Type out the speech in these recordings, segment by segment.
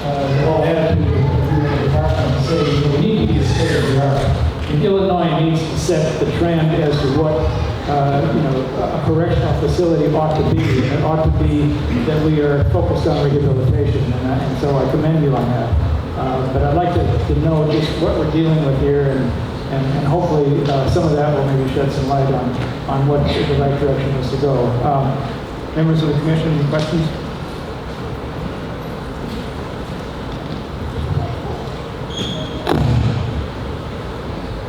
the whole attitude of the department and say, we need to be as state as we are. And Illinois needs to set the trend as to what a correctional facility ought to be. And it ought to be that we are focused on rehabilitation, and so I commend you on that. But I'd like to know just what we're dealing with here, and hopefully some of that will maybe shed some light on what the right direction is to go. Members of the commission, any questions?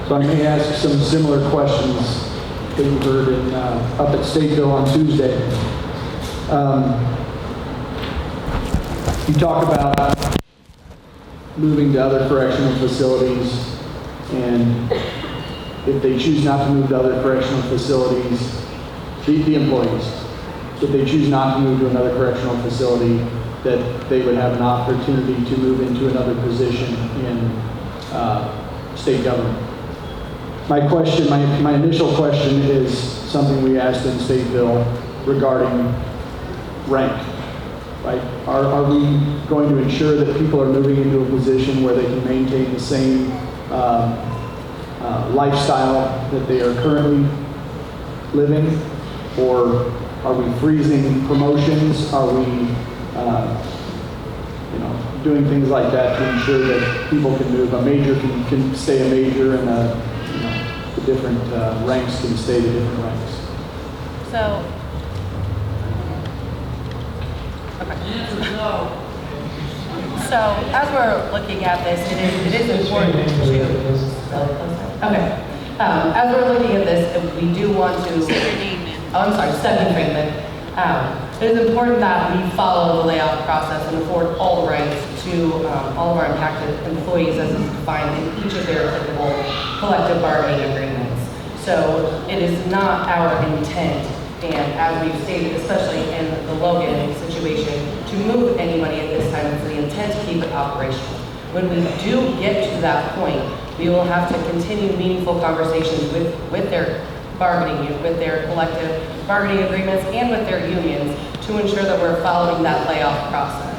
So I may ask some similar questions that you heard up at Stateville on Tuesday. You talk about moving to other correctional facilities, and if they choose not to move to other correctional facilities, the employees, if they choose not to move to another correctional facility, that they would have an opportunity to move into another position in state government. My question, my initial question is something we asked in Stateville regarding rank. Right? Are we going to ensure that people are moving into a position where they can maintain the same lifestyle that they are currently living? Or are we freezing promotions? Are we doing things like that to ensure that people can move? A major can stay a major, and the different ranks can stay the different ranks. So, so as we're looking at this, it is important to. Okay. As we're looking at this, we do want to. Oh, I'm sorry, Stephanie Franklin. It is important that we follow the layoff process and afford all the rights to all of our impacted employees as is defined in each of their applicable collective bargaining agreements. So it is not our intent, and as we've stated, especially in the Logan situation, to move anybody at this time. It's the intent to keep it operational. When we do get to that point, we will have to continue meaningful conversations with their bargaining, with their collective bargaining agreements, and with their unions to ensure that we're following that layoff process.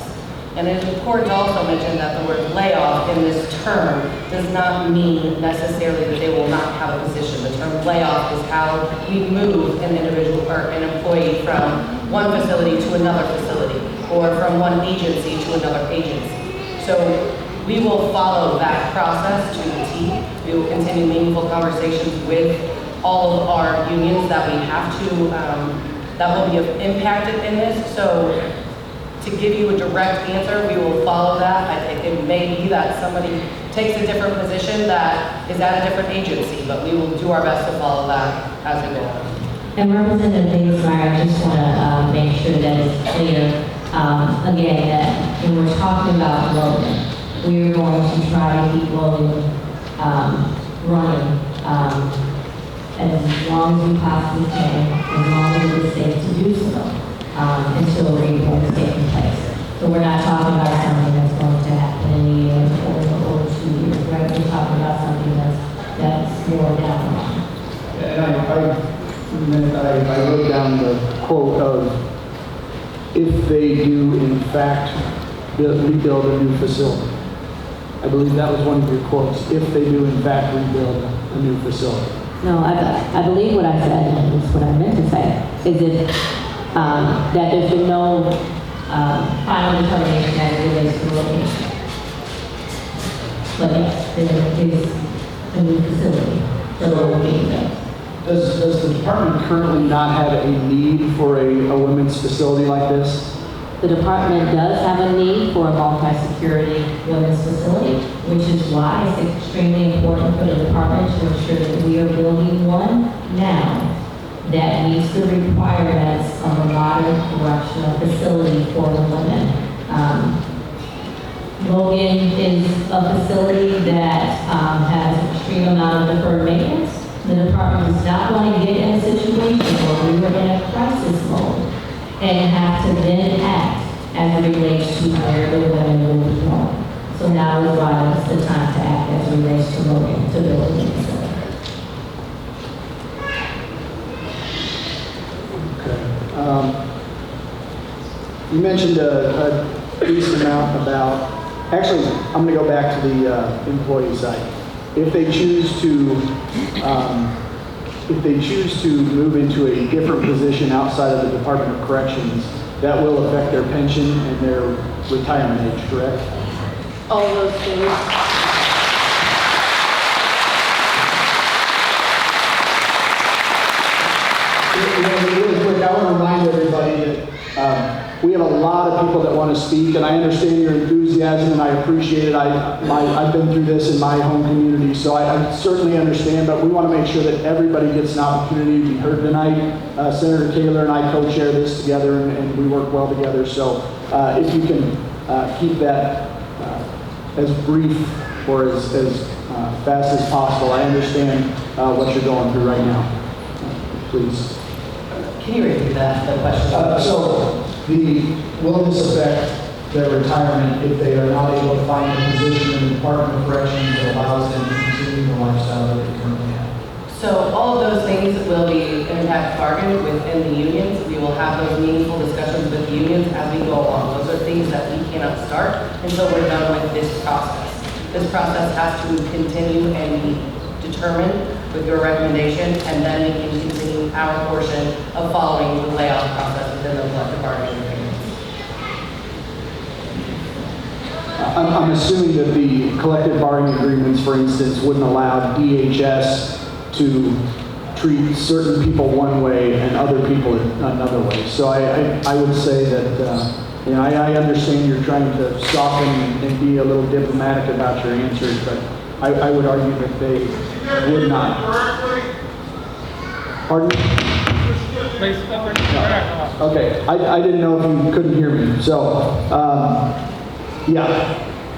And it is important to also mention that the word layoff in this term does not mean necessarily that they will not have a position. The term layoff is how we move an individual or an employee from one facility to another facility, or from one agency to another agency. So we will follow that process to the T. We will continue meaningful conversations with all of our unions that we have to, that will be impacted in this. So to give you a direct answer, we will follow that. I think it may be that somebody takes a different position that is at a different agency, but we will do our best to follow that as we go on. And Representative Davis-Meyer, I just want to make sure that it's clear, again, that when we're talking about Logan, we're going to try to keep Logan running as long as we possibly can, as long as it is safe to do so, until reform is taking place. So we're not talking about something that's going to happen in a year or 2 years, right? We're talking about something that's more down the line. And I wrote down the quote of, if they do in fact rebuild a new facility. I believe that was one of your quotes, if they do in fact rebuild a new facility. No, I believe what I said, and it's what I meant to say, is that there's been no final determination as it relates to the location. But yes, there is a new facility. So does the department currently not have a need for a women's facility like this? The department does have a need for a multi-security women's facility, which is why it's extremely important for the department to ensure that we are building one now that meets the requirements of a modern correctional facility for the women. Logan is a facility that has an extreme amount of deferred maintenance. The department is not going to get in a situation where we were in a crisis mode and have to then act as it relates to where the women will be going. So now is why it's the time to act as it relates to Logan, to build a new facility. Okay. You mentioned a decent amount about Actually, I'm going to go back to the employee side. If they choose to move into a different position outside of the Department of Corrections, that will affect their pension and their retirement age, correct? All of those things. Really quick, I want to remind everybody that we have a lot of people that want to speak, and I understand your enthusiasm, and I appreciate it. I've been through this in my home community, so I certainly understand, but we want to make sure that everybody gets an opportunity to be heard tonight. Senator Taylor and I co-chair this together, and we work well together, so if you can keep that as brief or as fast as possible. I understand what you're going through right now. Please. Can you repeat that, the question? So, will this affect their retirement if they are not able to find a position in the Department of Corrections that allows them to continue the lifestyle that they currently have? So all of those things will be impact bargained within the unions. We will have those meaningful discussions with the unions as we go along. Those are things that we cannot start until we're done with this process. This process has to continue and be determined with your recommendation, and then we can continue our portion of following the layoff process within the collective bargaining agreement. I'm assuming that the collective bargaining agreements, for instance, wouldn't allow DHS to treat certain people one way and other people another way. So I would say that, I understand you're trying to soften and be a little diplomatic about your answers, but I would argue that they would not. Pardon? No. Okay, I didn't know if you couldn't hear me. So,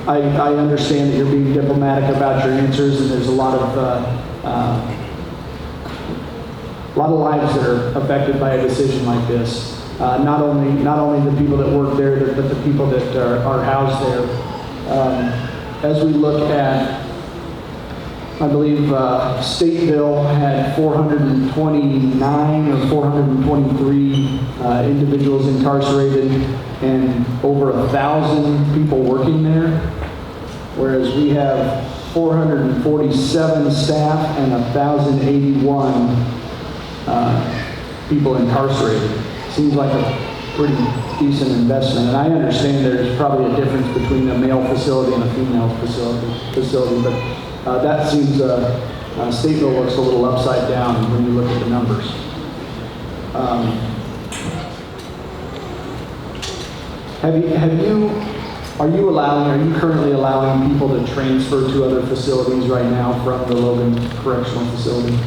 I understand that you're being diplomatic about your answers, and there's a lot of lives that are affected by a decision like this. Not only the people that work there, but the people that are housed there. As we look at, I believe state bill had 429 or 423 individuals incarcerated and over 1,000 people working there, whereas we have 447 staff and 1,081 people incarcerated. Seems like a pretty decent investment, and I understand there's probably a difference between a male facility and a female facility, but that seems, Stateville looks a little upside down when you look at the numbers. Are you currently allowing people to transfer to other facilities right now from the Logan Correctional Facility?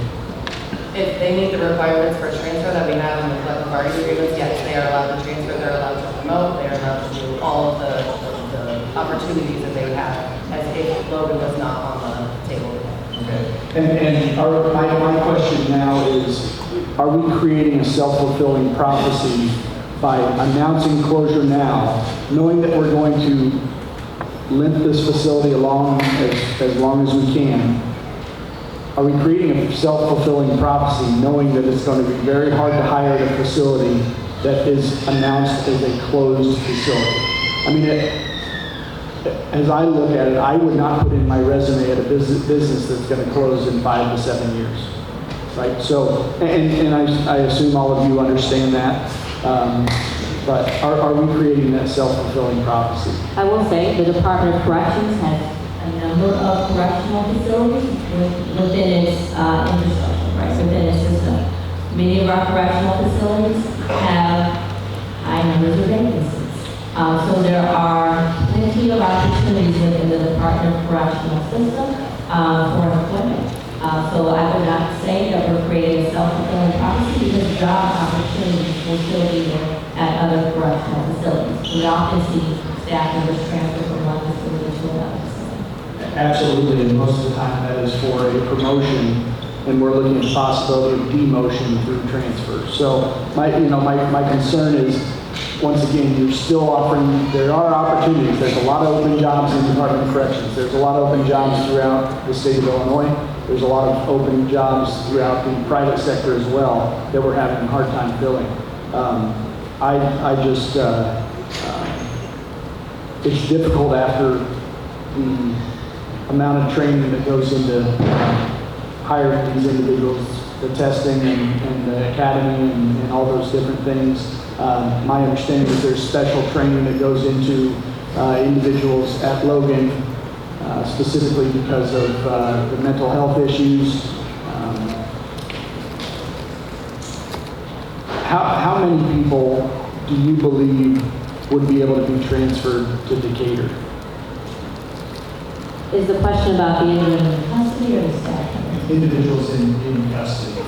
If they meet the requirements for transfer that we have in the collective bargaining agreements, yes, they are allowed to transfer, they're allowed to promote, they are allowed to do all of the opportunities that they would have as if Logan was not on the table. Okay. And my question now is, are we creating a self-fulfilling prophecy by announcing closure now, knowing that we're going to limp this facility along as long as we can? Are we creating a self-fulfilling prophecy, knowing that it's going to be very hard to hire at a facility that is announced as a closed facility? I mean, as I look at it, I would not put in my resume at a business that's going to close in 5 to 7 years, right? So, and I assume all of you understand that, but are we creating that self-fulfilling prophecy? I will say the Department of Corrections has a number of correctional facilities within its infrastructure, right, within its system. Many of our correctional facilities have high numbers of vacancies. So there are plenty of opportunities within the Department of Correctional system for employment. So I would not say that we're creating a self-fulfilling prophecy because job opportunities will still be there at other correctional facilities. We often see staff members transfer from one facility to another facility. Absolutely, and most of the time that is for a promotion, and we're looking at the possibility of demotion through transfer. So my concern is, once again, you're still offering, there are opportunities. There's a lot of open jobs in the Department of Corrections. There's a lot of open jobs throughout the state of Illinois. There's a lot of open jobs throughout the private sector as well that we're having a hard time filling. it's difficult after the amount of training that goes into hiring these individuals, the testing and the academy and all those different things. My understanding is there's special training that goes into individuals at Logan, specifically because of the mental health issues. How many people do you believe would be able to be transferred to Decatur? Is the question about the individual in custody or the staff? Individuals in custody.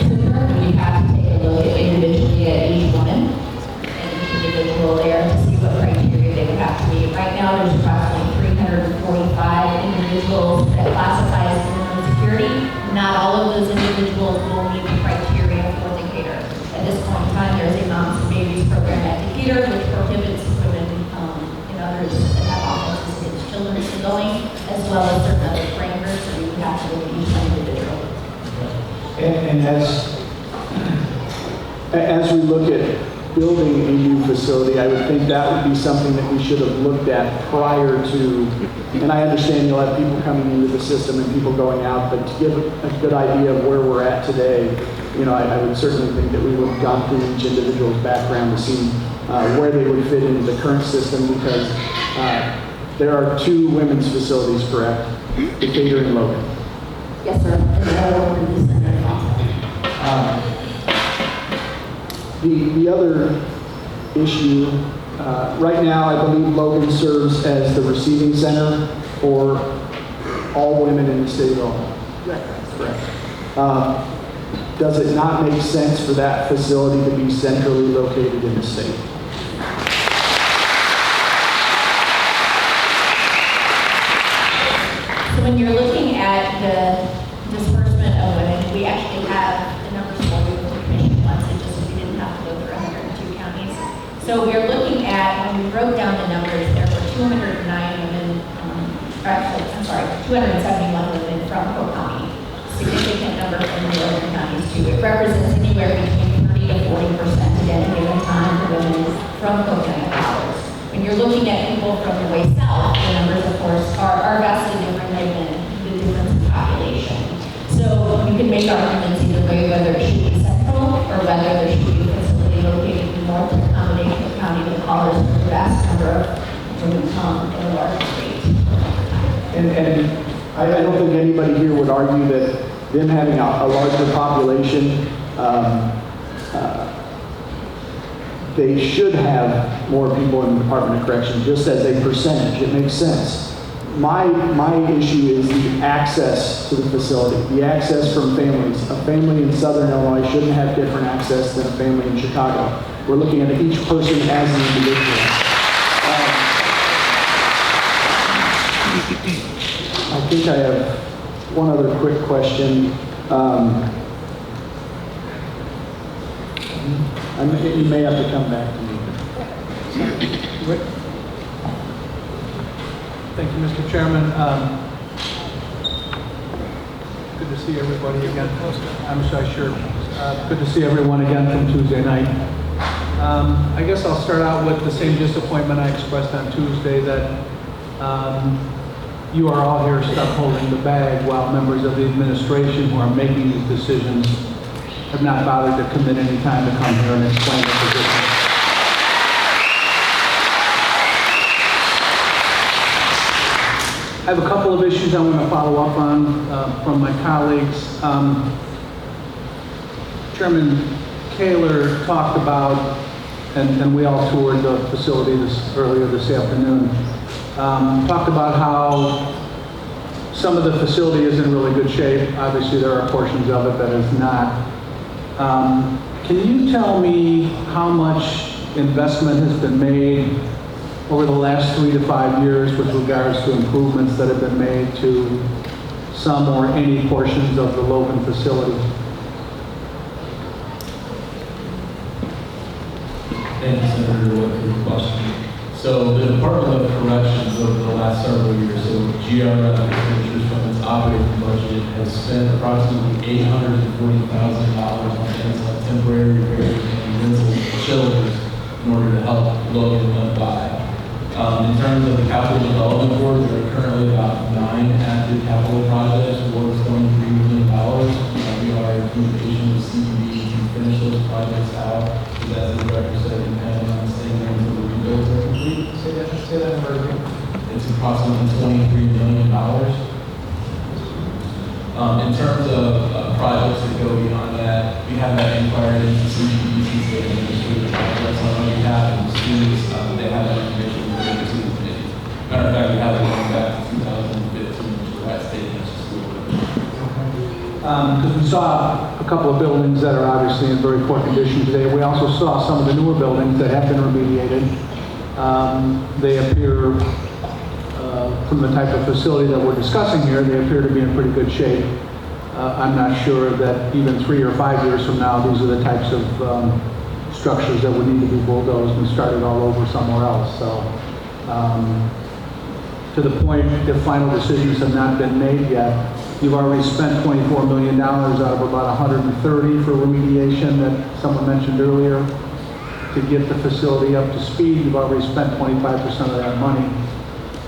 We have to take a look at individually at each woman and each individual there to see what criteria they would have to meet. Right now, there's approximately 345 individuals that classify as minimum security. Not all of those individuals will meet the criteria for Decatur. At this point in time, there's a moms and babies program at Decatur, which prohibits women and others that have offenses against children from going, as well as certain other parameters that we would have to look at each individual. And as we look at building a new facility, I would think that would be something that we should have looked at prior to, and I understand you'll have people coming into the system and people going out, but to give a good idea of where we're at today, I would certainly think that we would have gone through each individual's background to see where they would fit into the current system, because there are 2 women's facilities, correct? Decatur and Logan. Yes, sir. And the other one is the center also. The other issue, right now, I believe Logan serves as the receiving center for all women in the state of Illinois. Correct. Does it not make sense for that facility to be centrally located in the state? So when you're looking at the disbursement of women, we actually have the numbers for you with the commission once, it just, we didn't have to go through 102 counties. So we're looking at, when we broke down the numbers, there were 209 women, or actually, I'm sorry, 271 women from Cook County. Significant number from the other counties too. It represents anywhere between 30 to 40% at any given time for women from Coconut College. When you're looking at people from the way south, the numbers, of course, are vastly different than the difference in population. So you can make arguments either way, whether it should be central or whether there should be a facility located in north to accommodate Cook County that covers the vast number of women in a large state. And I don't think anybody here would argue that them having a larger population, they should have more people in the Department of Corrections, just as a percentage. It makes sense. My issue is the access to the facility, the access from families. A family in Southern Illinois shouldn't have different access than a family in Chicago. We're looking at each person as an individual. I think I have one other quick question. You may have to come back to me. Thank you, Mr. Chairman. Good to see everybody again. I'm sure. Good to see everyone again from Tuesday night. I guess I'll start out with the same disappointment I expressed on Tuesday, that you are all here stuck holding the bag while members of the administration who are making these decisions have not bothered to commit any time to come here and explain their position. I have a couple of issues I want to follow up on from my colleagues. Chairman Kaler talked about, and we all toured the facility earlier this afternoon, talked about how some of the facility is in really good shape. Obviously, there are portions of it that is not. Can you tell me how much investment has been made over the last 3 to 5 years with regards to improvements that have been made to some or any portions of the Logan facility? Thank you, Senator, for the question. So the Department of Corrections over the last several years, so GRF, expenditures from its operating budget, has spent approximately $840,000 on things like temporary repairs and rental chillers in order to help Logan get by. In terms of the capital development board, there are currently about 9 active capital projects worth $23 million. We are in communication with CED to finish those projects out, because as the director said, depending on staying there until the rebuilds are complete. Say that number again. It's approximately $23 million. In terms of projects that go beyond that, we have that inquired into CED since they administrative projects on our behalf of the students. They have that information. Matter of fact, we have it going back to 2015, which was that state next school. Because we saw a couple of buildings that are obviously in very poor condition today. We also saw some of the newer buildings that have been remediated. They appear, from the type of facility that we're discussing here, they appear to be in pretty good shape. I'm not sure that even 3 or 5 years from now, these are the types of structures that would need to be bulldozed and started all over somewhere else. So, to the point, if final decisions have not been made yet, you've already spent $24 million out of about $130 for remediation that someone mentioned earlier. To get the facility up to speed, you've already spent 25% of that money.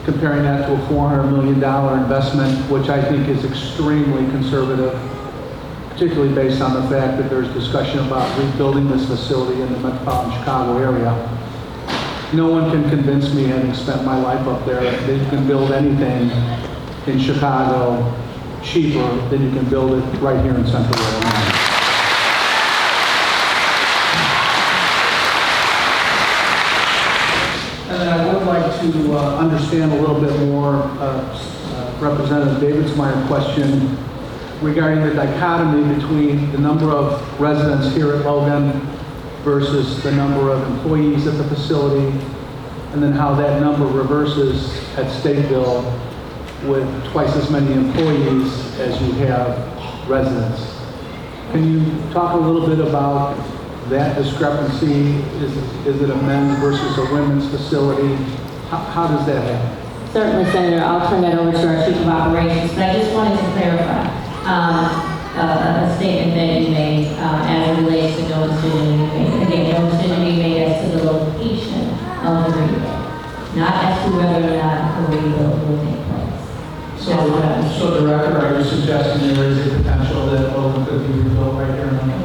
Comparing that to a $400 million investment, which I think is extremely conservative, particularly based on the fact that there's discussion about rebuilding this facility in the metropolitan Chicago area. No one can convince me, having spent my life up there, that you can build anything in Chicago cheaper than you can build it right here in Central Illinois. And then I would like to understand a little bit more Representative Davidsmeyer question regarding the dichotomy between the number of residents here at Logan versus the number of employees at the facility, and then how that number reverses at Stateville with twice as many employees as you have residents. Can you talk a little bit about that discrepancy? Is it a men's versus a women's facility? How does that happen? Certainly, Senator. I'll turn that over to our Chief of Operations, but I just wanted to clarify a statement that you made as it relates to no decision being made. Again, no decision being made as to the location of the rebuild, not as to whether or not the rebuild will take place. So Director, are you suggesting there is a potential that Logan could be rebuilt right here in Logan?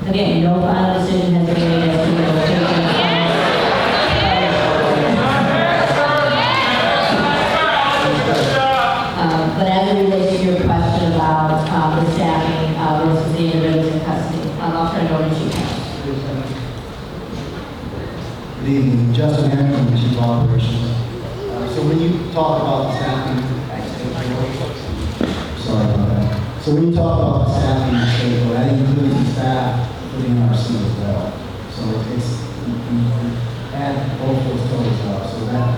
Again, no final decision has been made as to the location. But as it relates to your question about the staffing versus the individuals in custody, I'll turn it over to you. Good evening, Justin Harrington, Chief of Operations. So when you talk about the staffing, sorry about that. So when you talk about the staffing, that includes the staff for the NRC as well. So it's you add both those totals up. So that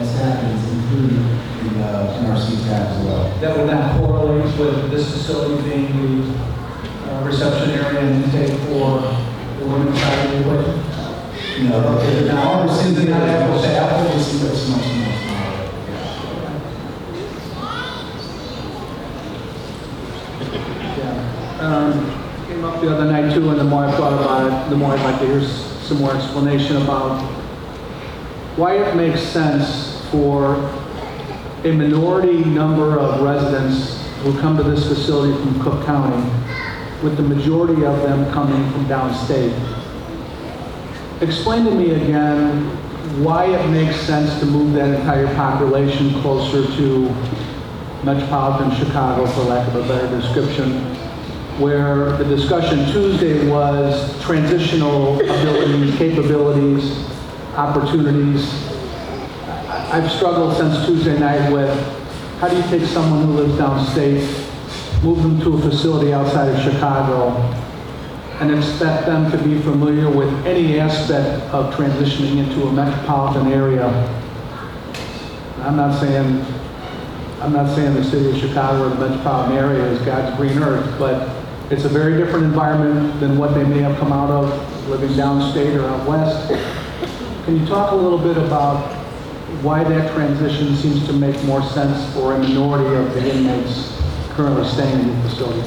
staffing is including the NRC staff as well. That will then correlate with this facility being the reception area and intake for the women's side of the equation? No, now our receiving not apples to apples, it's much more Yeah. Came up the other night too, and the more I thought about it, the more I'd like to hear some more explanation about why it makes sense for a minority number of residents who come to this facility from Cook County, with the majority of them coming from downstate. Explain to me again why it makes sense to move that entire population closer to metropolitan Chicago, for lack of a better description, where the discussion Tuesday was transitional abilities, capabilities, opportunities. I've struggled since Tuesday night with how do you take someone who lives downstate, move them to a facility outside of Chicago, and expect them to be familiar with any aspect of transitioning into a metropolitan area. I'm not saying the city of Chicago or the metropolitan area is God's green earth, but it's a very different environment than what they may have come out of living downstate or out west. Can you talk a little bit about why that transition seems to make more sense for a minority of the inmates currently staying in the facility.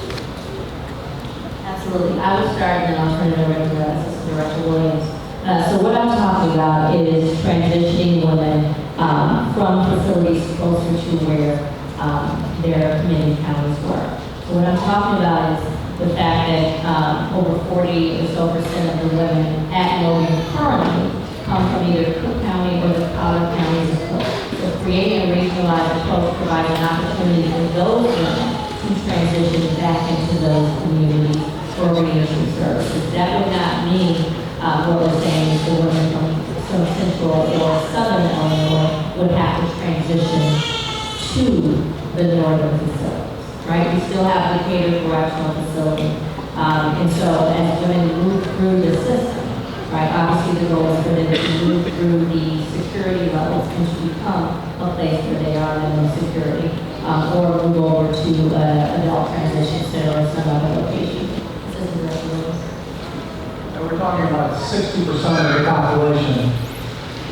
Absolutely. I will start and then I'll turn it over to Assistant Director Williams. So what I'm talking about is transitioning women from facilities closer to where their community counties were. So what I'm talking about is the fact that over 40 or so percent of the women at Logan currently come from either Cook County or the Collier counties of Cook. So creating a regionalized approach provides an opportunity for those women to transition back into those communities for rehabilitation services. That would not mean what we're saying is the women from central or southern Illinois would have to transition to the northern facilities, right? We still have the Decatur Correctional Facility. And so as women move through the system, right, obviously the goal is for them to move through the security levels and to become a place where they are in security, or move over to adult transition center or some other location. And we're talking about 60% of the population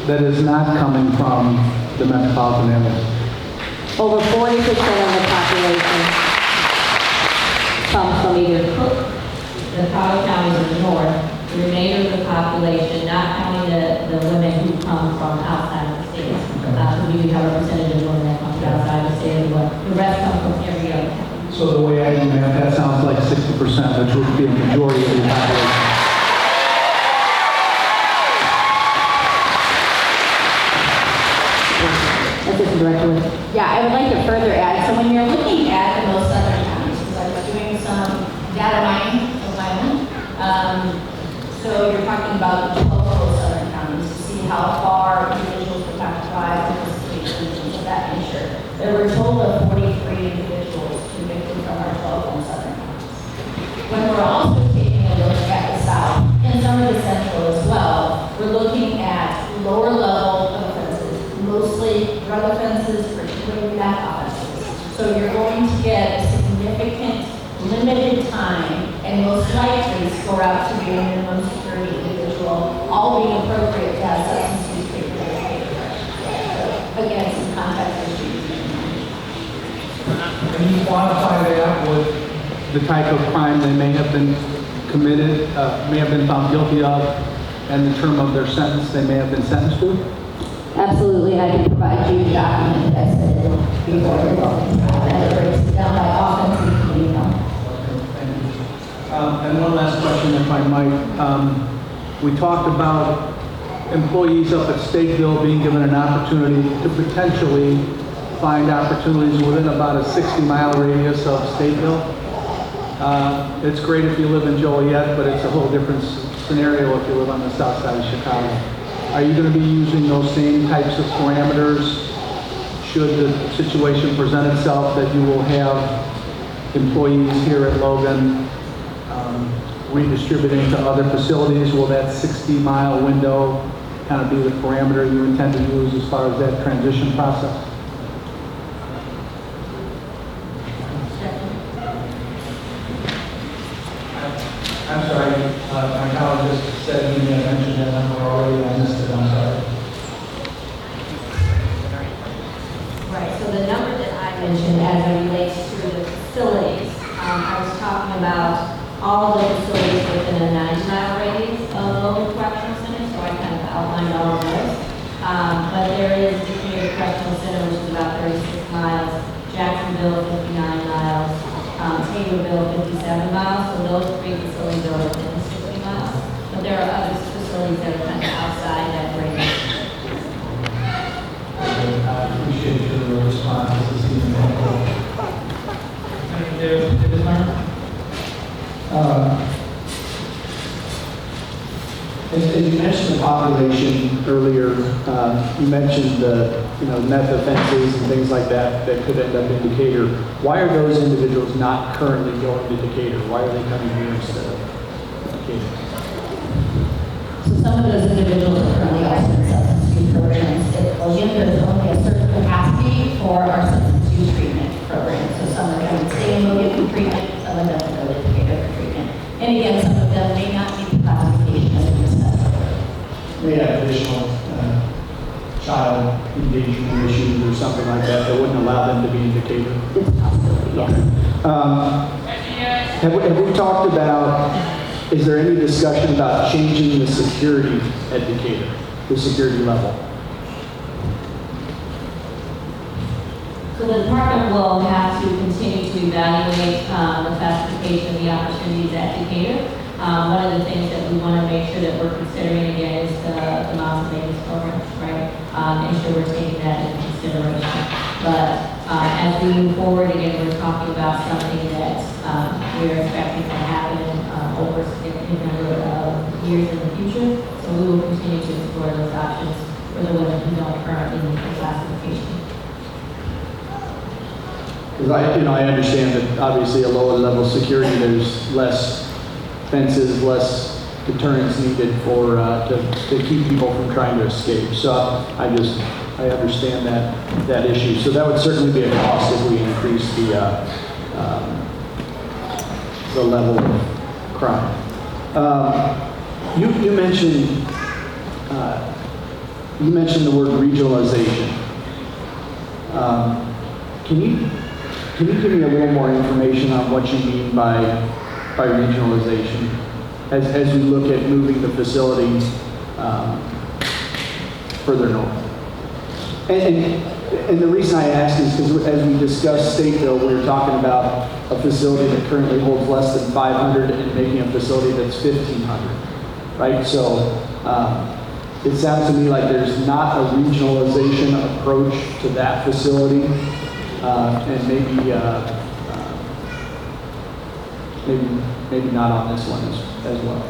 that is not coming from the metropolitan area. Over 40% of the population comes from either Cook, the Collier counties of the north, the remainder of the population, not counting the women who come from outside of the state. We do have a percentage of women that come from outside of the state, but the rest come from every other county. So the way I do that sounds like 60%, which would be a majority of the population. Assistant Director. Yeah, I would like to further add, so when you're looking at the most southern counties, because I was doing some data mining of my own, so you're talking about the 12 southern counties to see how far individuals would have to drive and things of that nature. There were a total of 43 individuals convicted from our 12 southern counties. When we're also taking a look at the south and some of the central as well, we're looking at lower level of offenses, mostly drug offenses, particularly meth offenses. So you're going to get a significant limited time and most likely score out to be a minimum security individual, all being appropriate to have substance use treatment. So again, some context issues. Can you quantify that with the type of crime they may have been committed, may have been found guilty of, and the term of their sentence they may have been sentenced to? Absolutely, I can provide you the document that I said before you're welcome. That breaks it down by offense and criminal. And one last question, if I might. We talked about employees up at Stateville being given an opportunity to potentially find opportunities within about a 60-mile radius of Stateville. It's great if you live in Joliet, but it's a whole different scenario if you live on the south side of Chicago. Are you going to be using those same types of parameters should the situation present itself that you will have employees here at Logan redistributing to other facilities? Will that 60-mile window kind of be the parameter you intend to use as far as that transition process? I'm sorry, my colleague just said he may have mentioned that number already. I missed it, I'm sorry. Right, so the number that I mentioned as it relates to the facilities, I was talking about all of the facilities within a 90-mile radius of Logan Correctional Center, so I kind of outlined all of those. But there is Decatur Correctional Center, which is about 36 miles, Jacksonville, 59 miles, Taylorville, 57 miles, so those three facilities are within 60 miles. But there are other facilities that are kind of outside that radius. I appreciate your response this evening. As you mentioned the population earlier, you mentioned the meth offenses and things like that that could end up in Decatur. Why are those individuals not currently going to Decatur? Why are they coming here instead of Decatur? So some of those individuals are currently also in substance use programs. At Logan, there's only a certain capacity for our substance use treatment program. So some of them would stay in Logan for treatment, some of them would go to Decatur for treatment. And again, some of them may not meet the classification as an assessment. They have additional child management issues or something like that that wouldn't allow them to be in Decatur? It's a possibility, yes. Have we talked about, is there any discussion about changing the security at Decatur, the security level? So the department will have to continue to evaluate the classification of the opportunities at Decatur. One of the things that we want to make sure that we're considering again is the miles and maintenance program, right? Make sure we're taking that into consideration. But as we move forward, again, we're talking about something that we're expecting to happen over a significant number of years in the future. So we will continue to explore those options for the women who don't currently meet the classification. Because I understand that obviously a lower level of security, there's less fences, less deterrence needed for to keep people from trying to escape. So I understand that issue. So that would certainly be a cost if we increase the level of crime. You mentioned the word regionalization. Can you give me a little more information on what you mean by regionalization as we look at moving the facility further north? And the reason I ask is because as we discussed Stateville, we were talking about a facility that currently holds less than 500 and making a facility that's 1,500, right? So it sounds to me like there's not a regionalization approach to that facility, and maybe not on this one as well.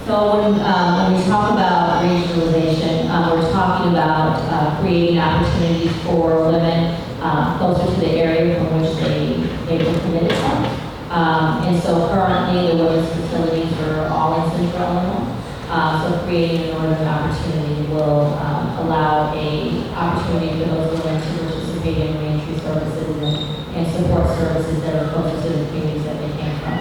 So when we talk about regionalization, we're talking about creating opportunities for women closer to the area from which they were committed from. And so currently the women's facilities are all in Central Illinois. So creating a northern opportunity will allow a opportunity for those women to participate in reentry services and support services that are closer to the communities that they came from.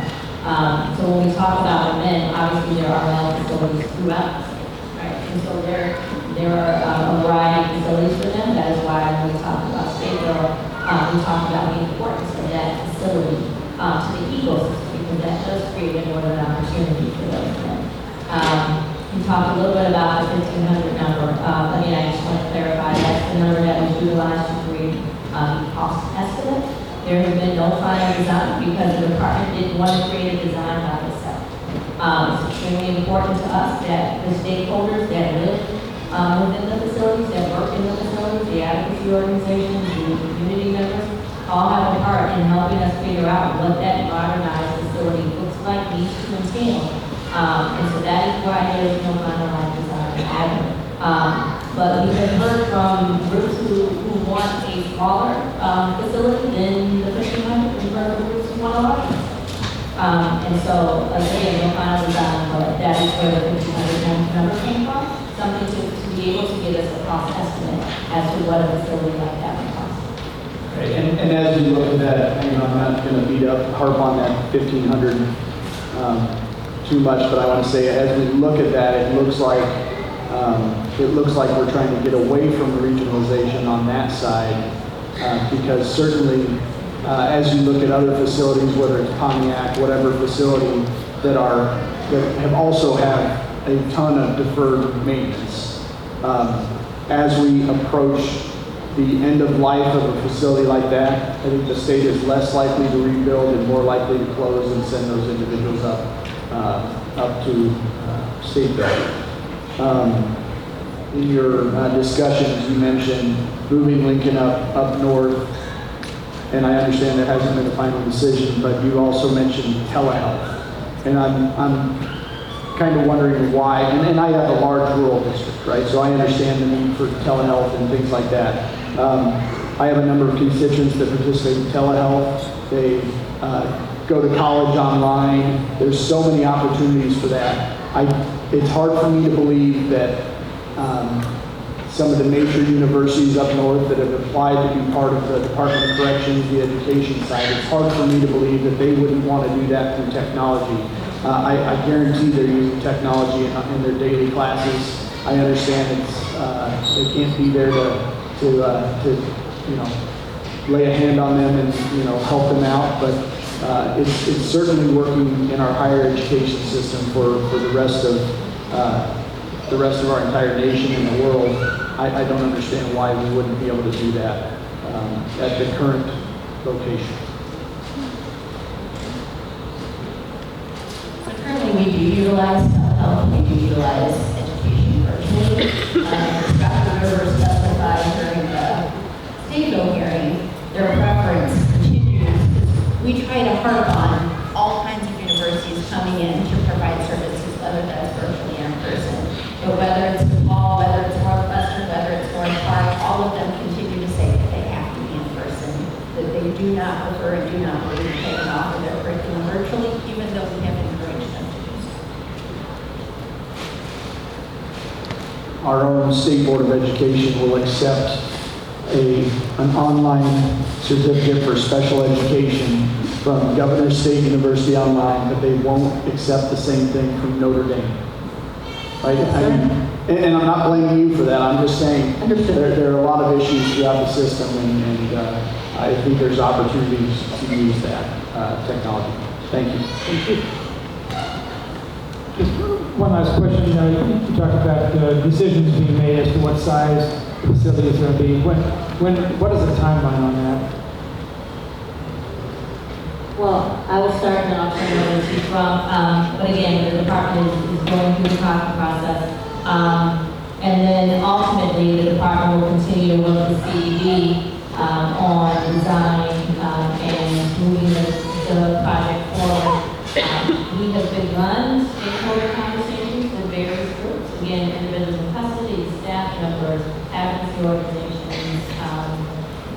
So when we talk about men, obviously there are male facilities throughout the state, right? And so there are a variety of facilities for them. That is why when we talk about Stateville, we talk about the importance of that facility to the ecosystem, because that does create a northern opportunity for those men. You talked a little bit about the 1,500 number. Again, I just want to clarify that's the number that was utilized to create cost estimate. There has been no final design because the department didn't want to create a design by itself. It's extremely important to us that the stakeholders that live within the facilities, that work in the facilities, the advocacy organizations, the community members, all have a part in helping us figure out what that modernized facility looks like, needs to entail. And so that is why there is no finalized design either. But we have heard from groups who want a smaller facility than the 1,500. We've heard from groups who want a larger. And so, again, no final design, but that is where the 1,500 number came from. Something to be able to give us a cost estimate as to what a facility like that would cost. Right. And as we look at that, I'm not going to harp on that 1,500 too much, but I want to say as we look at that, it looks like we're trying to get away from regionalization on that side, because certainly as you look at other facilities, whether it's Pontiac, whatever facility that have also have a ton of deferred maintenance. As we approach the end of life of a facility like that, I think the state is less likely to rebuild and more likely to close and send those individuals up to state building. In your discussions, you mentioned moving Lincoln up north, and I understand there hasn't been a final decision, but you also mentioned telehealth. And I'm kind of wondering why, and I have a large rural district, right? So I understand the need for telehealth and things like that. I have a number of constituents that participate in telehealth. They go to college online. There's so many opportunities for that. It's hard for me to believe that some of the major universities up north that have applied to be part of the Department of Corrections, the education side, it's hard for me to believe that they wouldn't want to do that through technology. I guarantee they're using technology in their daily classes. I understand they can't be there to lay a hand on them and, help them out, but it's certainly working in our higher education system for the rest of our entire nation and the world. I don't understand why we wouldn't be able to do that at the current location. So currently we do utilize telehealth, we do utilize education virtually. Dr. Rivers testified during the state bill hearing, their preference continues. We try to harp on all kinds of universities coming in to provide services, whether that's virtually or in person. But whether it's DePaul, whether it's Northwestern, whether it's North Park, all of them continue to say that they have to be in person, that they do not prefer and do not believe that they can offer their curriculum virtually, even though we have encouraged them to do so. Our own State Board of Education will accept an online certificate for special education from Governor State University Online, but they won't accept the same thing from Notre Dame. Right? And I'm not blaming you for that. I'm just saying there are a lot of issues throughout the system, and I think there's opportunities to use that technology. Thank you. Just one last question. You talked about decisions being made as to what size the facility is going to be. What is the timeline on that? Well, I will start and then I'll turn it over to Trump. But again, the department is going through the talking process. And then ultimately, the department will continue to work with CED on design and moving the project forward. We have begun stakeholder conversations with various groups, again, individuals in custody, staff members, advocacy organizations,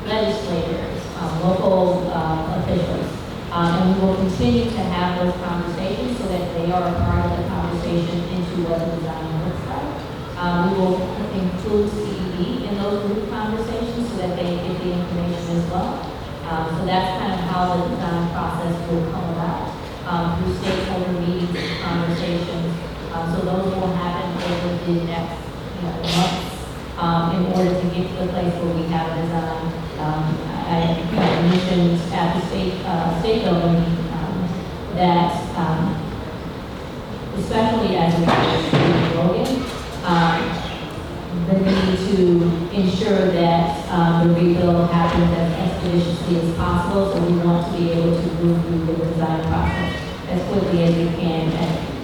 legislators, local officials. And we will continue to have those conversations so that they are a part of the conversation into what the design looks like. We will include CED in those group conversations so that they get the information as well. So that's kind of how the design process will come about through stakeholder meetings and conversations. So those will happen over the next months in order to get to the place where we have a design. I mentioned at the state building that especially as it relates to Logan, the need to ensure that the rebuild happens as expeditiously as possible. So we want to be able to move through the design process as quickly as we can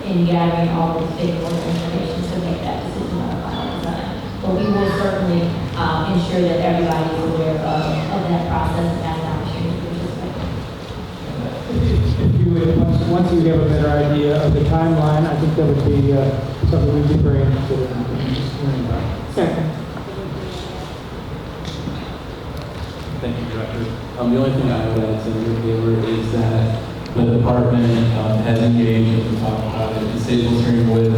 in gathering all of the stakeholder information to make that decision on a final design. But we will certainly ensure that everybody is aware of that process and has an opportunity to participate. If you would, once you have a better idea of the timeline, I think that would be something we'd be very interested in hearing about. Certainly. Thank you, Director. The only thing I would add to your favor is that the department has engaged, as we talked about it, in stable hearing with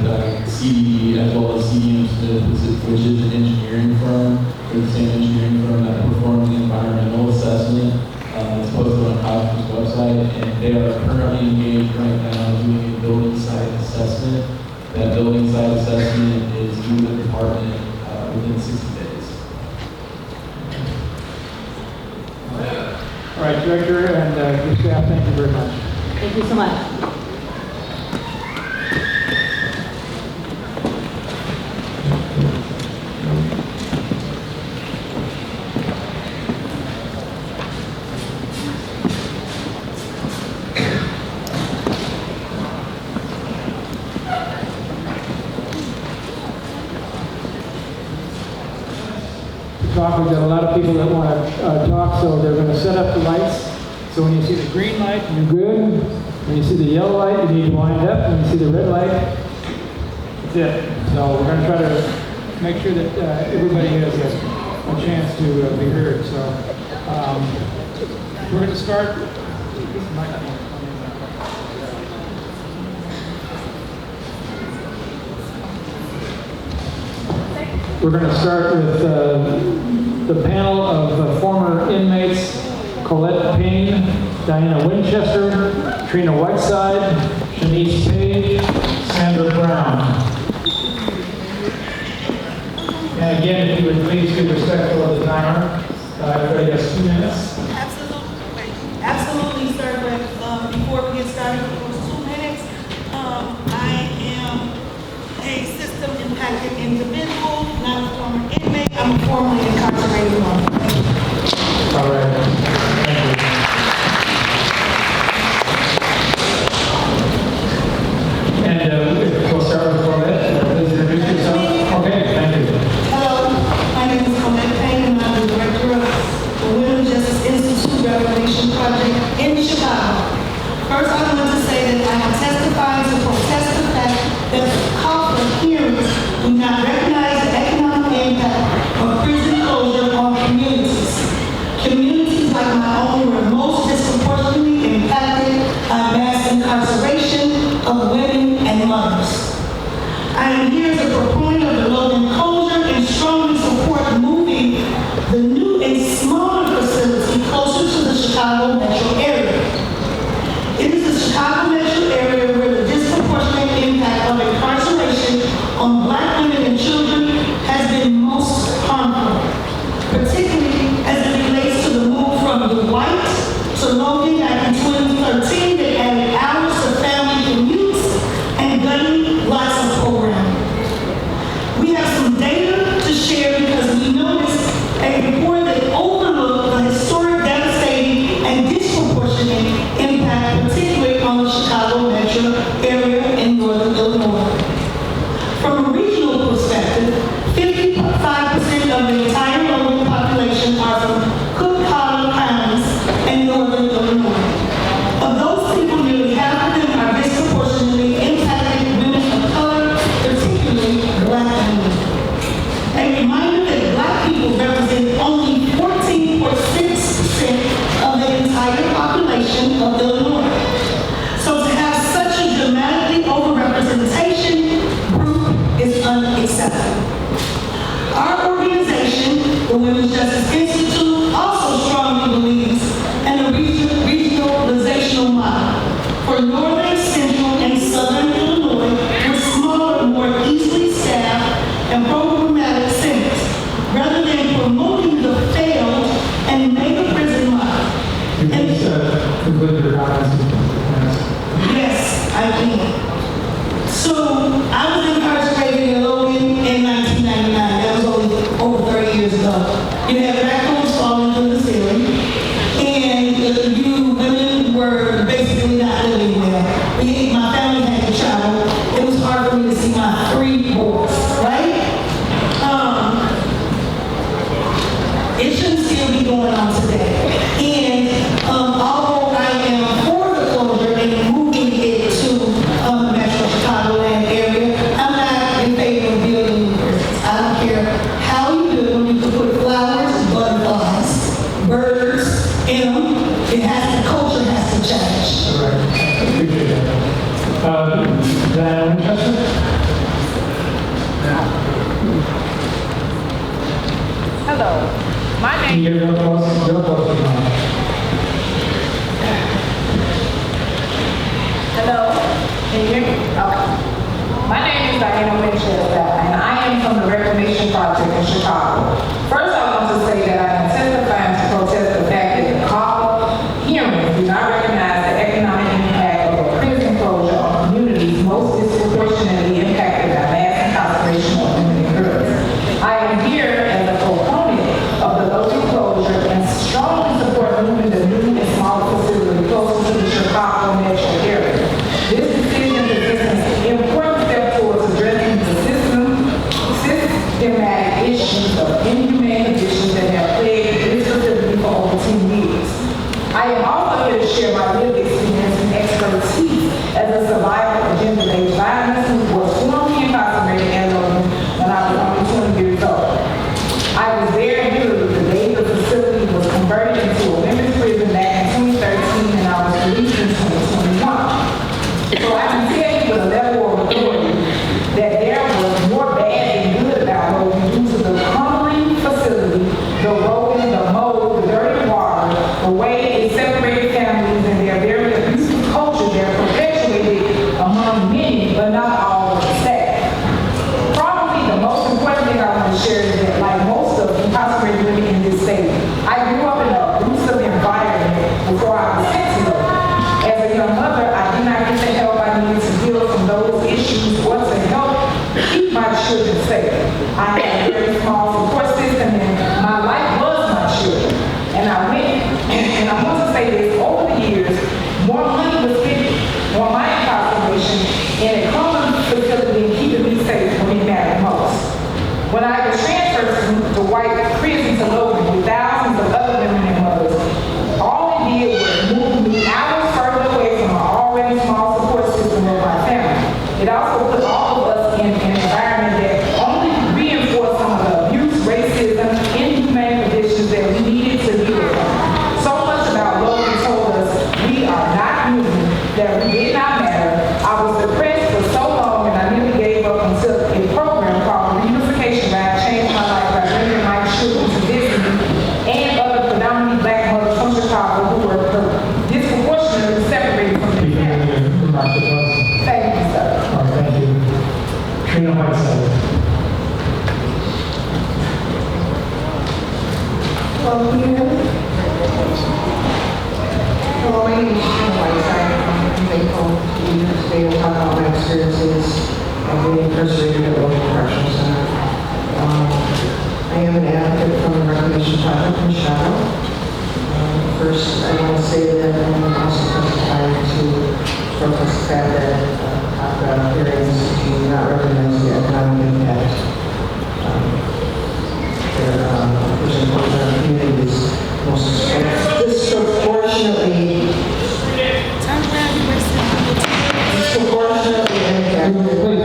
CDE as well as CDM Smith, which is an engineering firm, or the same engineering firm that performed the environmental assessment that's posted on College's website, and they are currently engaged right now doing a building site assessment. That building site assessment is due to the department within 60 days. All right, Director and your staff, thank you very much. Thank you so much. We've got a lot of people that want to talk, so they're going to set up the lights. So when you see the green light, you're good. When you see the yellow light, you need to wind up. When you see the red light, that's it. So we're going to try to make sure that everybody has a chance to be heard. So we're going to start. We're going to start with the panel of former inmates: Colette Payne, Diana Winchester, Trina Whiteside, Shanice Page, Sandra Brown. I am here as a proponent of the Logan closure and strongly support moving the new and smaller facility closer to the Chicago metro area. It is the Chicago metro area where the disproportionate impact of incarceration on Black women and children has been most harmful, particularly as it relates to the move from Dwight to Logan back in 2013 that added hours to family commutes and gutting lots of programming. We have some data to share because we noticed a report that overlooked the historic, devastating, and disproportionate impact, particularly on the Chicago metro area in northern Illinois. From a regional perspective, 55% of the entire Logan population are from Cook, Collier counties and northern Illinois. Of those people, nearly half of them are disproportionately impacted women of color, particularly Black women. A reminder that Black people represent only 14.6% of the entire population of Illinois. So to have such a dramatically overrepresentation group is unacceptable. Our organization, the Women's Justice Institute, also strongly believes in a regionalizational model for northern, central, and southern Illinois with smaller, more easily staffed and programmatic centers, rather than promoting the failed and mega prison model. You can conclude your comments. Yes, I can. So I was incarcerated in Logan in 1999. That was over 30 years ago. You had raccoons falling from the ceiling, and you women were basically not living well. My family had to travel. It was hard for me to see my 3 boys, right? It shouldn't still be going on today. And although I am for the closure and moving it to the Metro Chicagoland area, I'm not in favor of building new prisons. I don't care how you do it, when you can put flowers, butterflies, birds in them. The culture has to change. All right. I appreciate that. Diana Winchester? Hello, my Can name you hear me? Hello, can you hear me? Okay. My name is Diana Winchester, and I am from the Reclamation Project in Chicago. First, I want to say that I am testifying to protest the fact that the call hearings do not recognize the economic impact of a prison closure on communities most disproportionately impacted by mass incarceration of women and girls. I am here as a proponent of the Logan closure and strongly support moving the new and smaller facility closer to the Chicago metro area. This decision is an important step towards addressing the systematic issues of inhuman Dana Whiteside. Hello, can you hear me? Hello, my name is Dana Whiteside. I'm thankful to be here today to talk about my experiences of being incarcerated at Logan Correctional Center. I am an advocate from the Reclamation Project in Chicago. First, I want to say that I'm also testifying to protest the fact that ACA hearings do not recognize the economic impact that prison closure on communities most disproportionately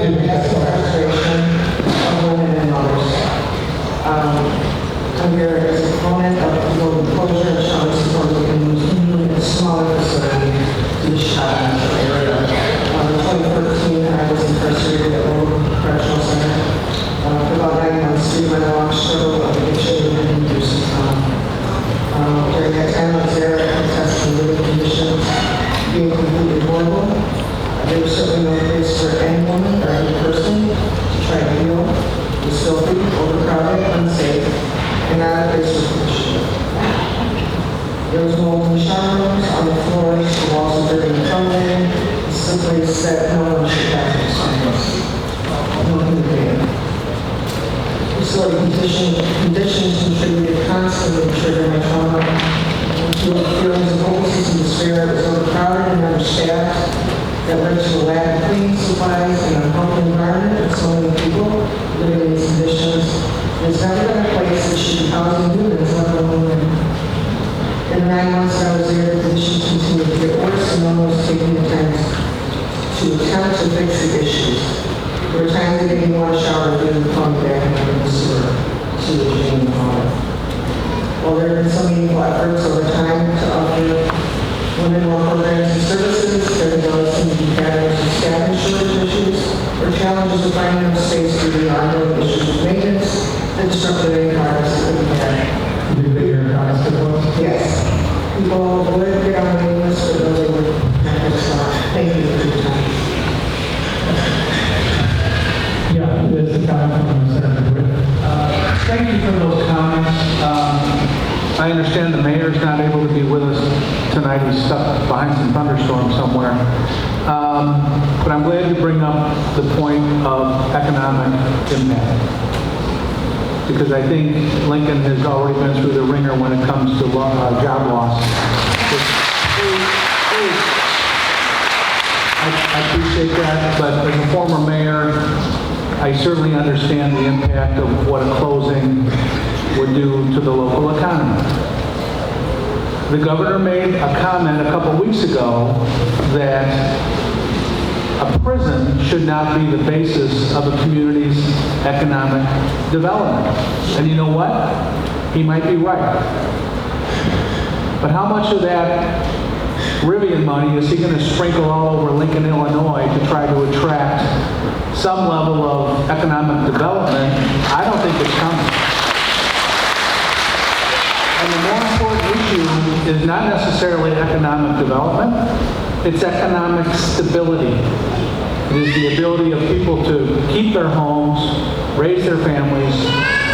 impacts incarceration of women and others. I'm here as a proponent of the Logan closure and strongly support Logan moving a smaller facility to the Chicago metro area. In 2013, I was incarcerated at Logan Correctional Center for about 9 months due to my long struggle of addiction and use of time. During that time, I was there protesting living conditions being completely horrible. There was certainly no place for any woman or any person to try to heal. It was filthy, overcrowded, unsafe, and not a place for conditioning. There was mold in the shower rooms, on the floors, the walls were dirty and crumbling. It simply said no one should have to experience. No human being. Facility conditions contributed constantly to trigger my trauma. Feelings of hopelessness and despair. It was overcrowded and understaffed. That led to a lack of cleaning supplies and an unhealthy environment with so many people living in these conditions. It's never been a place that should be housing humans, let alone women. In the 9 months I was there, the conditions continued to get worse and no one was taking the time to attempt to fix the issues. There were times they didn't even want to shower due to the plumbing back into the sewer, sewage and water. While there have been some meaningful efforts over time to offer women more programs and services, there are always seem to be patterns of staffing shortage issues or challenges of finding enough space due to the ongoing issues with maintenance that disrupted any progress that we had. Did you get your comments to close? Yes. People would get on the waiting list, but no, they would have to stop. Thank you for your time. Yeah, there's a comment from Senator Witt. Thank you for those comments. I understand the mayor's not able to be with us tonight. He's stuck behind some thunderstorms somewhere. But I'm glad to bring up the point of economic impact. Because I think Lincoln has already been through the ringer when it comes to job loss. I appreciate that, but as a former mayor, I certainly understand the impact of what a closing would do to the local economy. The governor made a comment a couple weeks ago that a prison should not be the basis of a community's economic development. And you know what? He might be right. But how much of that Rivian money is he going to sprinkle all over Lincoln, Illinois to try to attract some level of economic development? I don't think it's coming. And the more important issue is not necessarily economic development, it's economic stability. It is the ability of people to keep their homes, raise their families,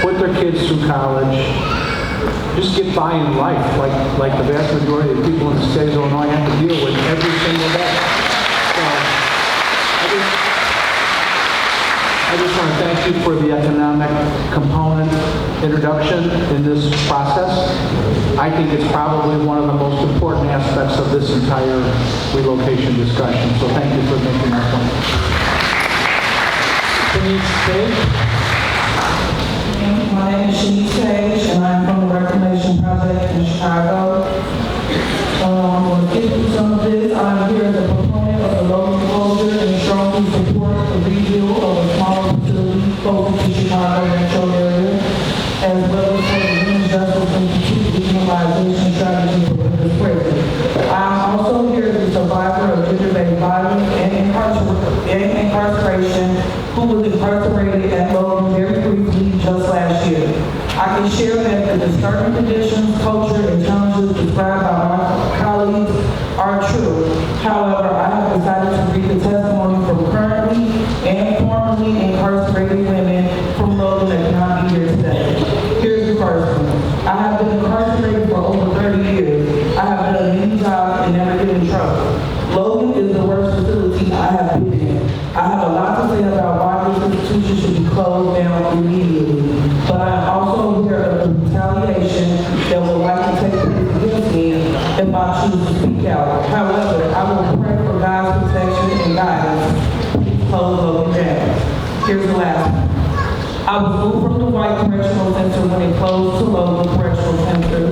put their kids through college, just get by in life like the vast majority of people in the state of Illinois have to deal with every single day. So I just want to thank you for the economic component introduction in this process. I think it's probably one of the most important aspects of this entire relocation discussion. So thank you for making that point. Denise Page. My name is Shanice Page, and I'm from the Reclamation Project in Chicago. I'm going to get through some of this. I'm here as a proponent of the Logan closure and strongly support the rebuild of a smaller facility closer to Chicago metro area, as well as for the Women's Justice Institute decriminalization strategy for women's prison. I'm also here as a survivor of gender-based violence and incarceration who was incarcerated at Logan very briefly just last year. I can share that the disturbing conditions, culture, and challenges described by my colleagues are true. However, I have decided to read the testimony from currently and formerly incarcerated have been in. I have a lot to say about why this institution should be closed down immediately, but I am also aware of the retaliation that will likely take place against me if I choose to speak out. However, I will pray for God's protection and guidance. Please close Logan down. Here's the last one. I was moved from the White Correctional Center when it closed to Logan Correctional Center,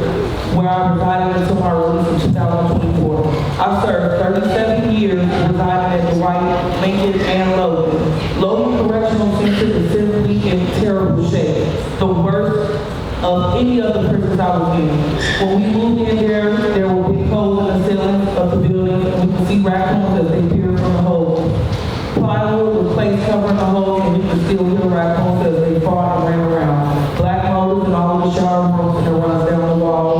where I resided until my release in 2024. I served 37 years residing at the White, Lincoln, and Logan. Logan Correctional Center is simply in terrible shape, the worst of any of the prisons I was in. When we moved in there were big holes in the ceiling of the building, and we could see raccoons as they peered from the holes. Plywood was placed covering the holes, and we could still hear raccoons as they fought and ran around. Black molders in all of the shower rooms and it runs down the wall.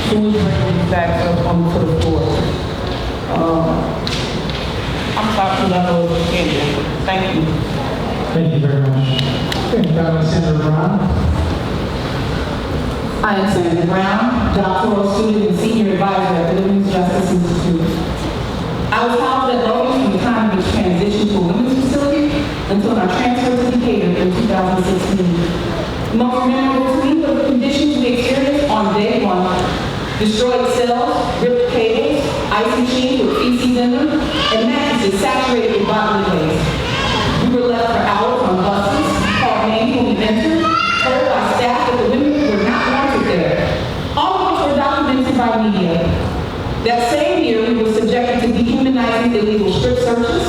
Sewage drains backs up onto the floor. I'm Dr. Level ending. Thank you. Thank you very much. Okay, Senator Brown. I am Senator Brown, doctoral student and senior advisor at the Women's Justice Institute. I was housed at Logan from the time of its transition to a women's facility until I transferred to Decatur in 2016. Most memorable to me were the conditions we experienced on day one: destroyed cells, ripped cables, ice machines with feces in them, and mattresses saturated with bodily waste. We were left for hours on buses, called names when we entered, told by staff that the women were not wanted there, all of which were documented by media. That same year, we were subjected to dehumanizing illegal strip searches.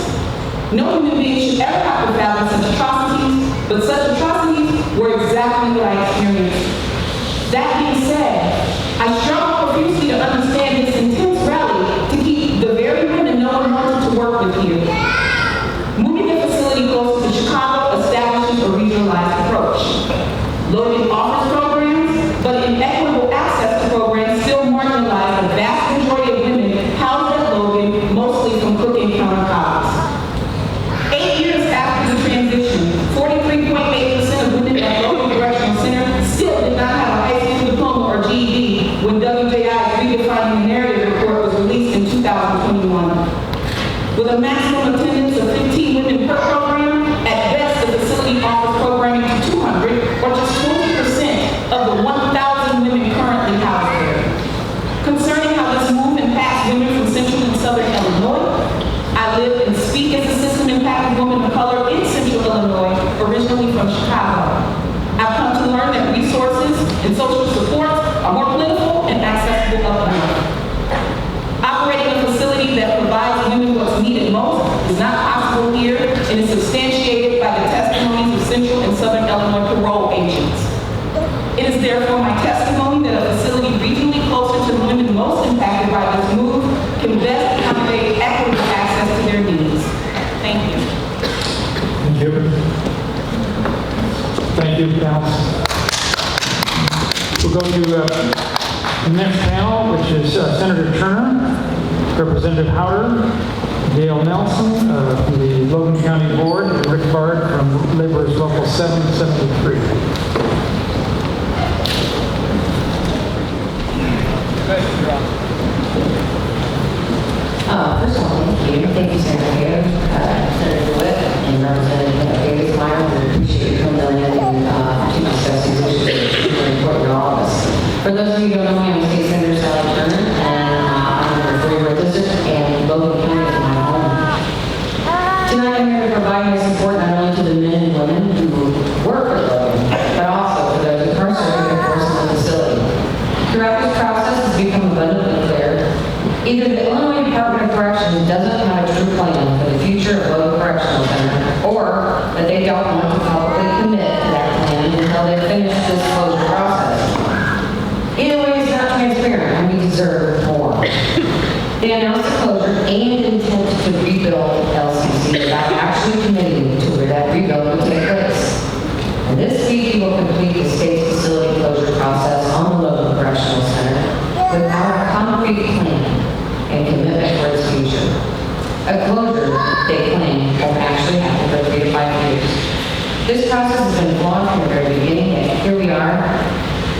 No human being should ever have to fathom such atrocities, but such atrocities were exactly what I experienced. That being said, I struggle profusely to understand this intense rally to keep the very women no one wanted to work with here. Moving the facility closer to Chicago establishes a regionalized approach. Logan offers programs, but inequitable access to programs still marginalize the vast majority of women housed at Logan, mostly from Cook and County Colleges. 8 years after the transition, 43.8% of women at Logan Correctional Center still did not have a high school diploma or GED when WJI's Redefining the Narrative report was released in 2021. With a maximum attendance of 15 women per program, at best the facility offers programming to 200, or just 20% of the 1,000 women currently housed there. Concerning how this move impacts women from Central and Southern Illinois, I live and speak as a system-impacted woman of color in Central Illinois, originally from Chicago. I've come to learn that resources and social supports are more plentiful and accessible up north. Operating a facility that provides women what's needed most is not possible here and is substantiated by the testimonies of Central and Southern Illinois parole agents. It is therefore my testimony that a facility regionally closer to the women most impacted by this move can best accommodate equitable access to their needs. Thank you. Thank you. Thank you, Council. We'll go to the next panel, which is Senator Turner, Representative Howard, Gail Nelson from the Logan County Board, and Rick Bard from Laborers Local 773. First of all, thank you. Thank you, Senator Gator, Senator DeWitt, and Representative Davis Meyer. We appreciate you coming down and to discuss these issues that are really important to all of us. For those of you who don't know me, I'm State Senator Sally Turner, and I'm a referee district, and Logan County is my home. Tonight I'm here to provide my support not only to the men and women who work at Logan, but also for those incarcerated persons in the facility. Throughout this process, it's become abundantly clear either the Illinois Department of Corrections doesn't have a true plan for the future of Logan Correctional Center, or that they don't want to publicly commit to that plan until they've finished this closure process. Either way, it's not transparent, and we deserve more. They announced the closure and intent to rebuild LCC without actually committing to where that rebuild would take place. And this week, we will complete the state's facility closure process on the Logan Correctional Center without a concrete plan and commitment for its future. A closure, they claim, won't actually happen for 3 to 5 years. This process has been flawed from the very beginning, and here we are.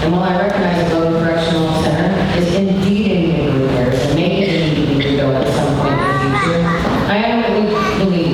And while I recognize the Logan Correctional Center is indeed in need of repairs and may need to be rebuilt at some point in the future, I honestly believe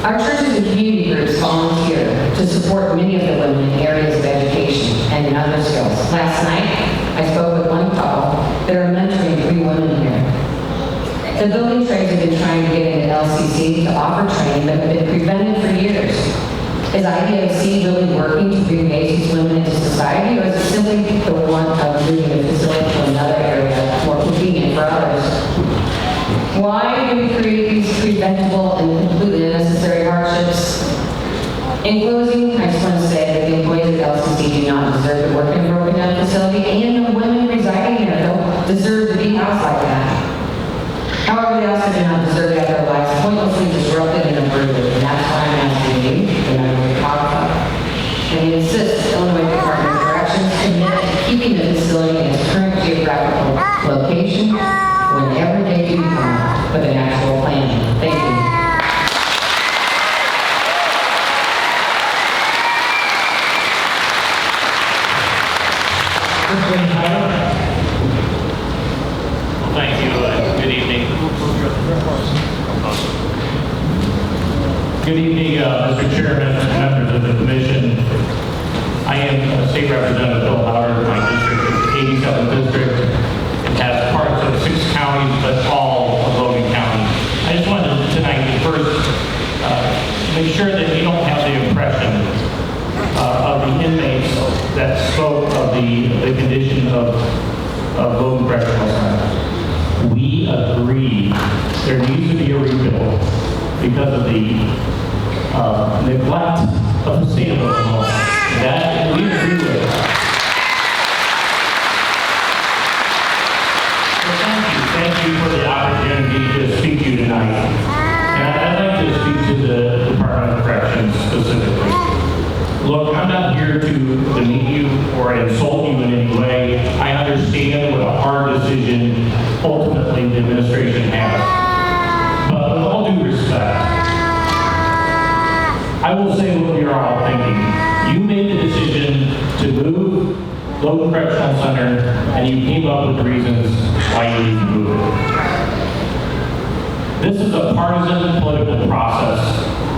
Our churches and community groups volunteer to support many of the women in areas of education and in other skills. Last night, I spoke with one couple that are mentoring 3 women here. The building trades have been trying to get into LCC to offer training that have been prevented for years. Is IDOC really working to bring these women into society, or is it simply the want of moving the facility to another area more convenient for others? Why do we create these preventable and completely unnecessary hardships? In closing, I just want to say that the employees at LCC do not deserve to work in a broken-down facility, and the women residing there don't deserve to be housed like that. However, they also do not deserve to have their lives pointlessly disrupted and uprooted, and that's why I'm asking you, the member of the COGFA, and we insist the Illinois Department of Corrections commit to keeping the facility in its current geographical location whenever they do come up with an actual plan. Thank you. Thank you. Good evening. Good evening, Mr. Chairman, members of the commission. I am State Representative Bill Howard. My district is the 87th district. It has parts of 6 counties, but all of Logan County. I just wanted to tonight first make sure that you don't have the impression of the inmates that spoke of the condition of Logan Correctional Center. We agree there needs to be a rebuild because of the neglect of the state of Illinois. That we agree with. So thank you for the opportunity to speak to you tonight. And I'd like to speak to the Department of Corrections specifically. Look, I'm not here to demean you or insult you in any way. I understand what a hard decision ultimately the administration has. But with all due respect, I will say what you're all thinking. You made the decision to move Logan Correctional Center, and you came up with reasons why you need to move it. This is a partisan political process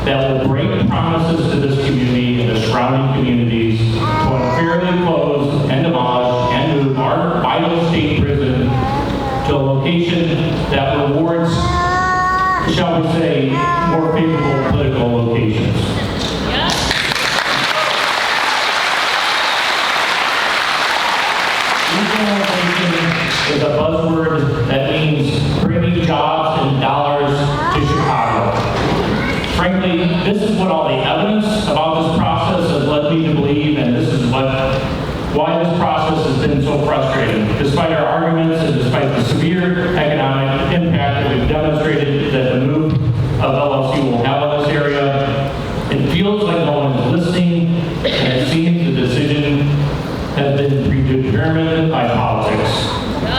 that will break promises to this community and the surrounding communities to unfairly close and demolish and move our vital state prison to a location that rewards, shall we say, more favorable political locations. Regionalization is a buzzword that means bringing jobs and dollars to Chicago. Frankly, this is what all the evidence about this process has led me to believe, and this is why this process has been so frustrating. Despite our arguments and despite the severe economic impact that we've demonstrated that the move of LLC will have on this area, it feels like no one is listening, and it seems the decision has been predetermined by politics. The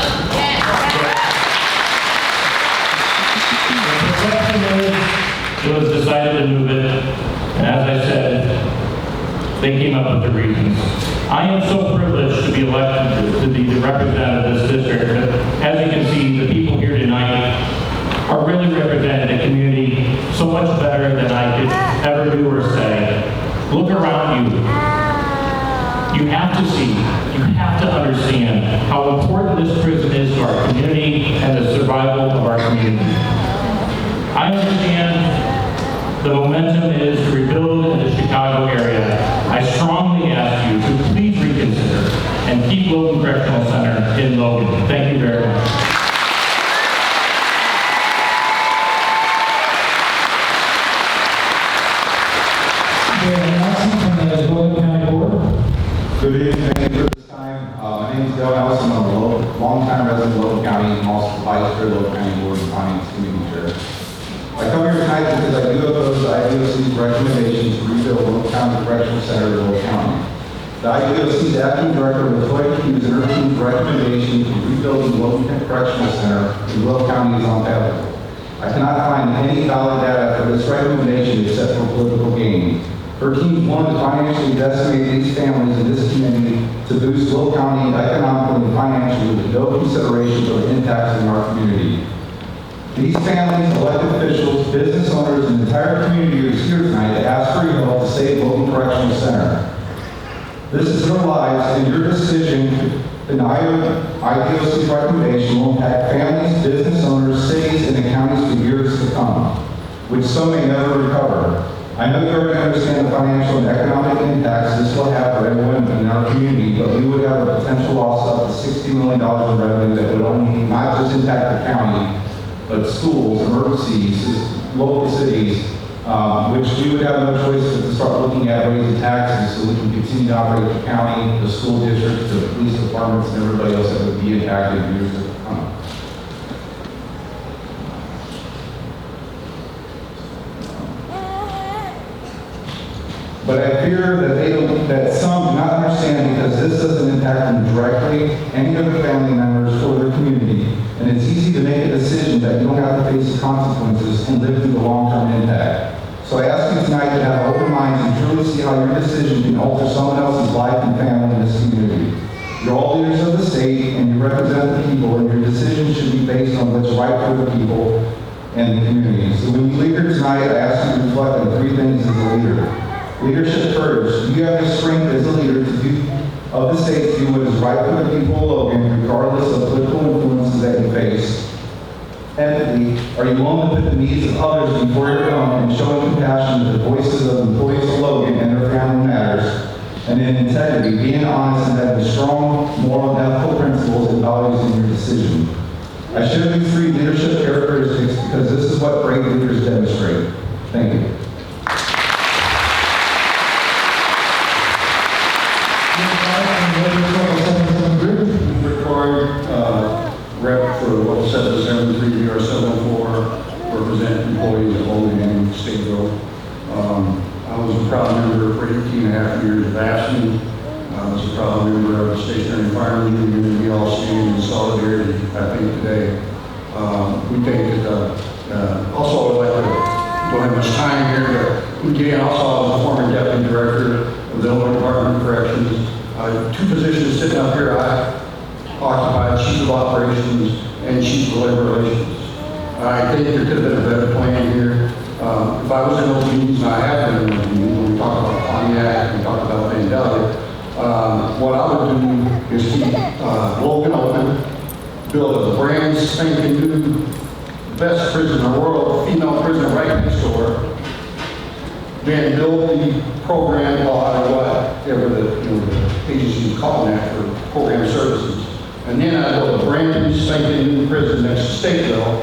perception is it was decided to move it, and as I said, they came up with the reasons. I am so privileged to be elected to be the representative of this district. As you can see, the people here tonight are really representing the community so much better than I could ever do or say. Look around you. You have to see, you have to understand how important this prison is to our community and the survival of our community. I understand the momentum is to rebuild in the Chicago area. I strongly ask you to please reconsider and keep Logan Correctional Center in Logan. Thank you very much. Good evening, thank you for this time. My name is Dale Allison. I'm a longtime resident of Logan County and also the Vice Chair of Logan County Board and Finance Committee Chair. I come here tonight because I do oppose the IDOC's recommendations to rebuild Logan County Correctional Center in Logan County. The IDOC's acting director, Latoya Hughes, and her team's recommendation to rebuild the Logan Correctional Center in Logan County is unpalatable. I cannot find any valid data for this recommendation except for political gain. Her team wanted to financially decimate these families in this community to boost Will County economically and financially with no consideration for the impacts in our community. These families, elected officials, business owners, and the entire community is here tonight to ask for your help to save Logan Correctional Center. This is your lives, and your decision to deny IPOC's recommendation will impact families, business owners, cities, and the counties for years to come, which some may never recover. I know you already understand the financial and economic impacts this will have for everyone in our community, but we would have a potential loss of up to $60 million in revenue that would only not just impact the county, but schools, emergencies, local cities, which we would have no choice but to start looking at raising taxes so we can continue to operate the county, the school districts, the police departments, and everybody else that would be impacted in years to come. But I fear that some do not understand because this doesn't impact them directly, any of their family members or their community. And it's easy to make a decision that you don't have to face the consequences and live through the long-term impact. So I ask you tonight to have open minds and truly see how your decision can alter someone else's life and family in this community. You're all leaders of the state and you represent the people, and your decision should be based on what's right for the people and the community. So when you leave here tonight, I ask you to reflect on three things as a leader. Leadership first. You have the strength as a leader of the state to do what is right for the people of Logan, regardless of political influences that you face. Empathy. Are you willing to put the needs of others before your own and showing compassion to the voices of employees of Logan and their family matters? And then integrity. Being honest and having strong moral and ethical principles and values in your decision. I share these three leadership characteristics because this is what great leaders demonstrate. Thank you. Rep for Local 773 BR 704, represent employees of Logan and Stateville. I was a proud member for 18 and a half years of AFSCME. I was a proud member of the Stationary Firemen Union, and we all stand in solidarity, I think, today. We think that, also I would like to, don't have much time here, but again, also I was a former deputy director of the Illinois Department of Corrections. Two positions sitting up here, I occupied chief of operations and chief of labor relations. I think there could have been a better plan here. If I was in those meetings, and I have been in those meetings, when we talk about Pontiac, we talk about Vandalia, what I would do is keep Logan open, build a brand spanking new, best prison in the world, female prison right next door, then build the program or whatever the agency is calling that for program services. And then I build a brand new spanking new prison next to Stateville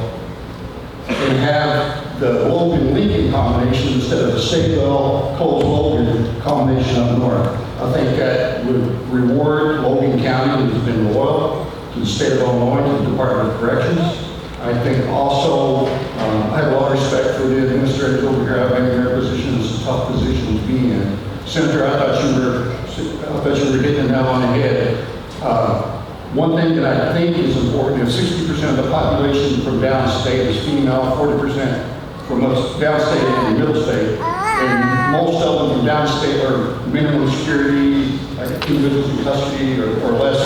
and have the Logan-Lincoln combination instead of the Stateville-Coles-Logan combination up north. I think that would reward Logan County, who's been loyal to the state of Illinois, to the Department of Corrections. I think also, I have a lot of respect for the administrators over here. I've been in their position. It's a tough position to be in. Senator, I thought you were hitting the nail on the head. One thing that I think is important, if 60% of the population from downstate is female, 40% from downstate and middle state, and most of them from downstate are minimum security, like individuals in custody or less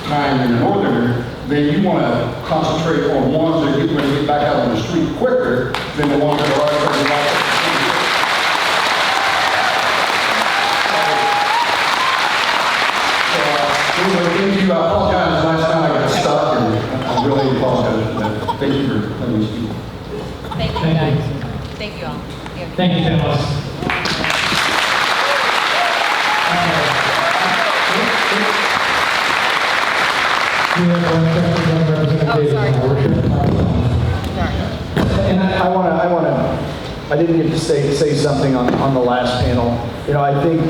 time in the northern, then you want to concentrate on ones that get ready to get back out on the street quicker than the ones that are already out. Thank you. I apologize. Last time I got stuck, and I really apologize for that. Thank you for letting me speak. Thank you, guys. Thank you all. Thank you, Thomas. Oh, sorry. And I didn't get to say something on the last panel. I think,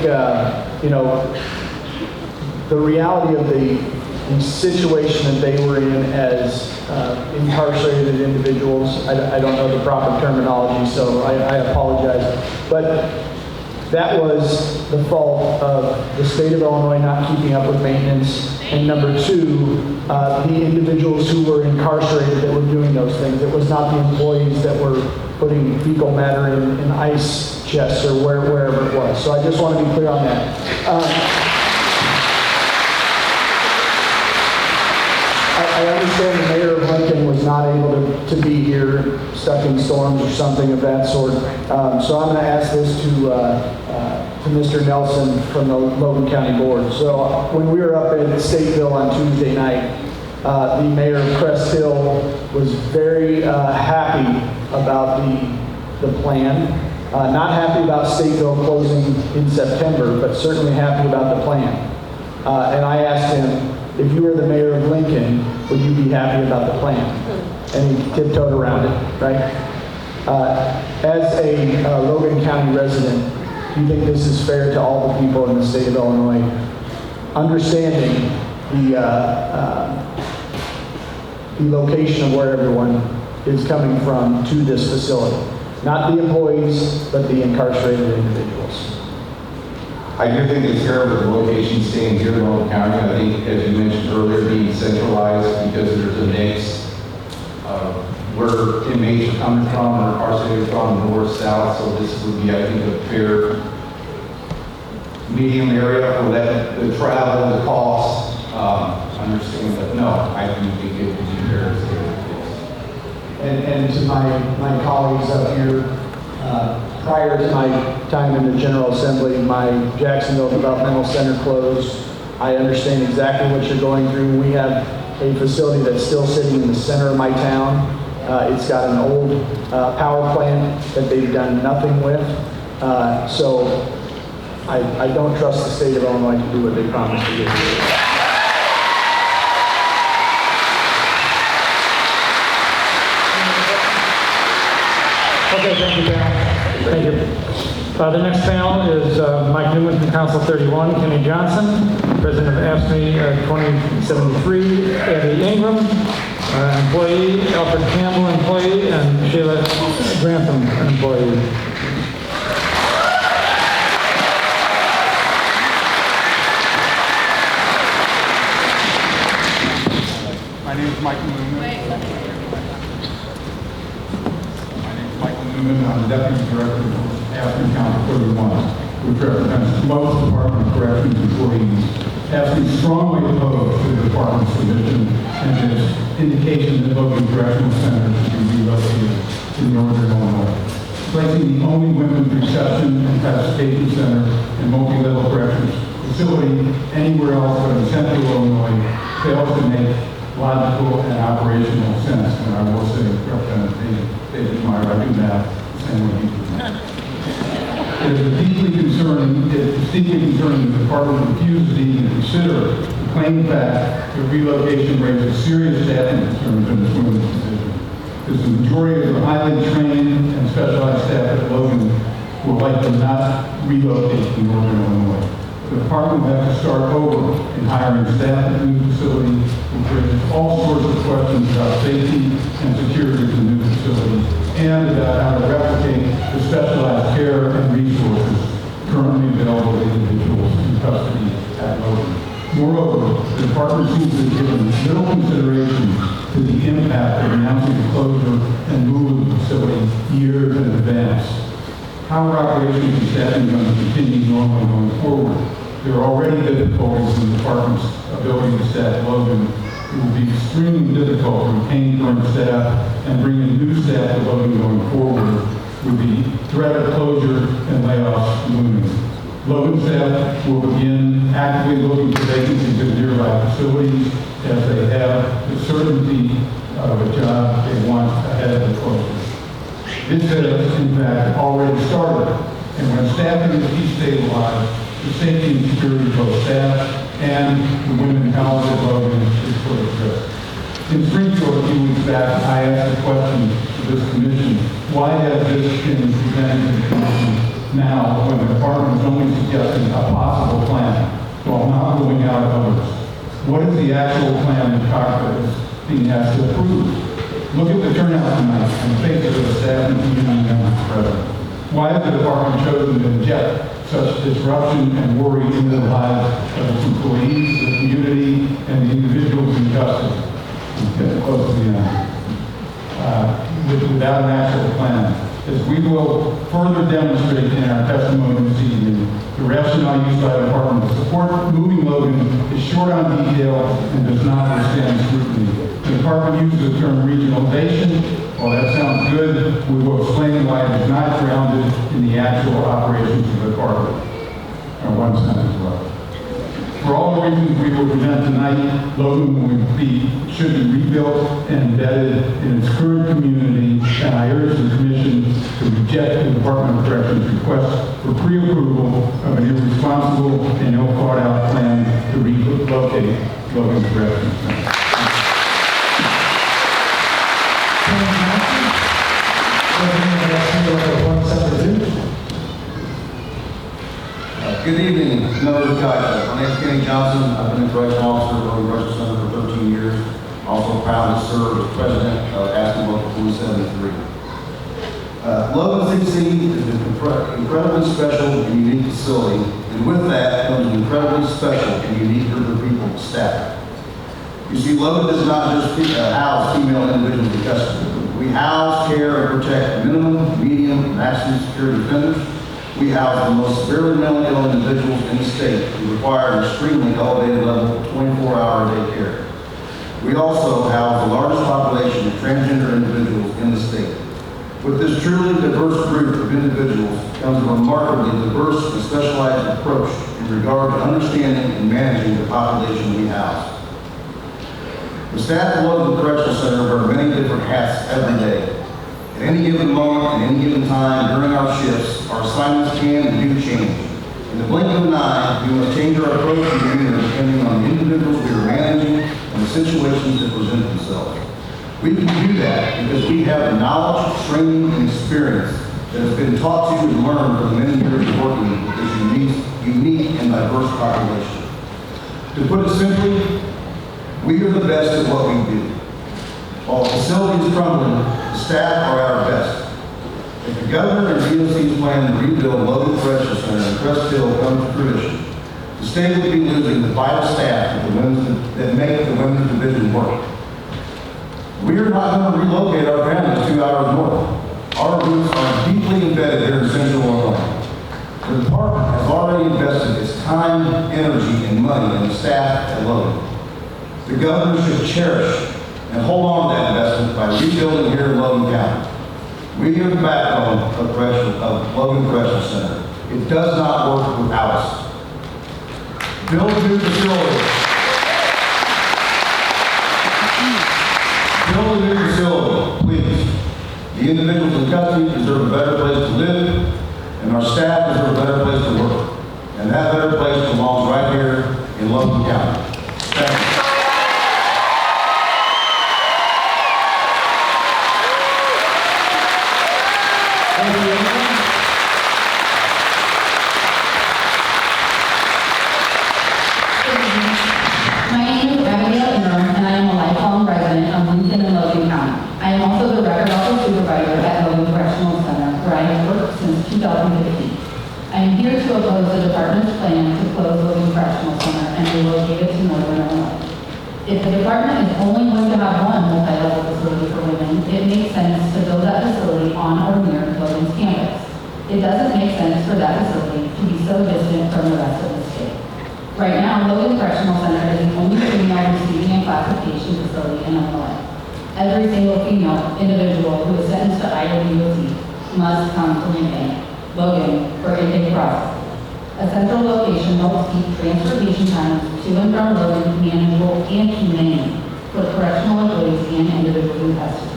the reality of the situation that they were in as incarcerated individuals, I don't know the proper terminology, so I apologize. But that was the fault of the state of Illinois not keeping up with maintenance, and number two, the individuals who were incarcerated that were doing those things. It was not the employees that were putting fecal matter in ice chests or wherever it was. So I just want to be clear on that. I understand the mayor of Lincoln was not able to be here, stuck in storms or something of that sort. So I'm going to ask this to Mr. Nelson from the Logan County Board. So when we were up in Stateville on Tuesday night, the mayor of Crest Hill was very happy about the plan. Not happy about Stateville closing in September, but certainly happy about the plan. And I asked him, if you were the mayor of Lincoln, would you be happy about the plan? And he tiptoed around it, right? As a Logan County resident, do you think this is fair to all the people in the state of Illinois? Understanding the location of where everyone is coming from to this facility. Not the employees, but the incarcerated individuals. I do think it's fair with the location staying here in Logan County. I think, as you mentioned earlier, being centralized because there's a mix of where inmates are coming from or incarcerated from, north, south. So this would be, I think, a fair medium area for that, the travel, the cost. Understand that, no, I do think it would be fair to stay with this. And to my colleagues up here, prior to my time in the General Assembly, my Jacksonville Developmental Center closed. I understand exactly what you're going through. We have a facility that's still sitting in the center of my town. It's got an old power plant that they've done nothing with. So I don't trust the state of Illinois to do what they promised to do. Okay, thank you, panel. Thank you. The next panel is Mike Newman from Council 31, Kenny Johnson, President of AFSCME 2073, Eddie Ingram, employee, Alfred Campbell, employee, and Sheila Grantham, employee. My name is Michael Newman. I'm the Deputy Director of AFSCME Council 31, which represents most Department of Corrections employees. AFSCME strongly opposed to the Department's submission and its indication that Logan Correctional Center should be relocated to Northern Illinois. Placing the only women's reception and pacification center and multi-level corrections facility anywhere else but in Central Illinois fails to make logical and operational sense. And I will say, Representative David Meyer, I do that the same way you do that. It is distinctly concerning the Department refused to even consider the plain fact that relocation raises serious staffing concerns in this women's position. Because the majority of the highly trained and specialized staff at Logan will likely not relocate to Northern Illinois. The department will have to start over in hiring staff at the new facility, which raises all sorts of questions about safety and security of the new facility, and about how to replicate the specialized care and resources currently available to individuals in custody at Logan. Moreover, the department seems to have given little consideration to the impact of announcing the closure and move of the facility years in advance. How are operations and staffing going to continue normally going forward? There are already difficulties in the department's ability to staff Logan. It will be extremely difficult to retain current staff and bring in new staff to Logan going forward with the threat of closure and layoffs looming. Logan staff will begin actively looking for vacancies in nearby facilities as they have the certainty of a job they want ahead of the closure. This has, in fact, already started, and when staffing is destabilized, the safety and security of both staff and the women college at Logan is put at risk. In Springfield a few weeks back, I asked a question to this commission: why has this been presented to the commission now when the department is only suggesting a possible plan while not ruling out others? What is the actual plan that Congress is being asked to approve? Look at the turnout tonight and face of the staff and community members present. Why has the department chosen to inject such disruption and worry into the lives of its employees, the community, and the individuals in custody? Get close to the end. Without an actual plan. As we will further demonstrate in our testimony this evening, the rationale used by the department to support moving Logan is short on detail and does not withstand scrutiny. The department uses the term regionalization. While that sounds good, we will explain why it is not grounded in the actual operations of the department. One sentence left. For all the reasons we will present tonight, Logan should be rebuilt and embedded in its current community, and I urge the Commission to reject the Department of Corrections' request for pre-approval of an irresponsible and ill-thought-out plan to relocate Logan Corrections Center. Good evening, members of the council. My name is Kenny Johnson. I've been a correctional officer at Logan Correctional Center for 13 years. Also proud to serve as president of Aspen Local 473. Logan CC is an incredibly special and unique facility, and with that comes an incredibly special and unique group of people, staff. You see, Logan does not just house female individuals in custody. We house, care, and protect minimum, medium, and maximum security offenders. We house the most severely mentally ill individuals in the state who require an extremely elevated level of 24-hour-a-day care. We also house the largest population of transgender individuals in the state. With this truly diverse group of individuals comes a remarkably diverse and specialized approach in regard to understanding and managing the population we house. The staff of Logan Correctional Center wear many different hats every day. At any given moment, at any given time during our shifts, our assignments can and do change. In the blink of an eye, we must change our approach and demeanor depending on the individuals we are managing and the situations that present themselves. We can do that because we have the knowledge, training, and experience that has been taught to and learned from many years of working with this unique and diverse population. To put it simply, we are the best at what we do. While the facility is crumbling, the staff are at our best. If the governor and DOC's plan to rebuild Logan Correctional Center in Crest Hill comes to fruition, the state would be losing the vital staff that make the women's division work. We are not going to relocate our families 2 hours north. Our roots are deeply embedded here in Central Illinois. The department has already invested its time, energy, and money in the staff at Logan. The governor should cherish and hold on to that investment by rebuilding here in Logan County. We are the backbone of Logan Correctional Center. It does not work without us. Build a new facility. Build a new facility, please. The individuals in custody deserve a better place to live, and our staff deserve a better place to work. And that better place belongs right here in Logan County. Thank you. My name is Abigail Ingram, and I am a lifelong resident of Lincoln and Logan County. I am also the record office supervisor at Logan Correctional Center, where I have worked since 2015. I am here to oppose the department's plan to close Logan Correctional Center and relocate it to Northern Illinois. If the department is only going to have one multi-level facility for women, it makes sense to build that facility on or near Logan's campus. It doesn't make sense for that facility to be so distant from the rest of the state. Right now, Logan Correctional Center is the only female receiving and classification facility in Illinois. Every single female individual who is sentenced to IWOT must come to Logan for intake process. A central location helps keep transportation times to and from Logan manageable and humane for correctional employees and individuals in custody.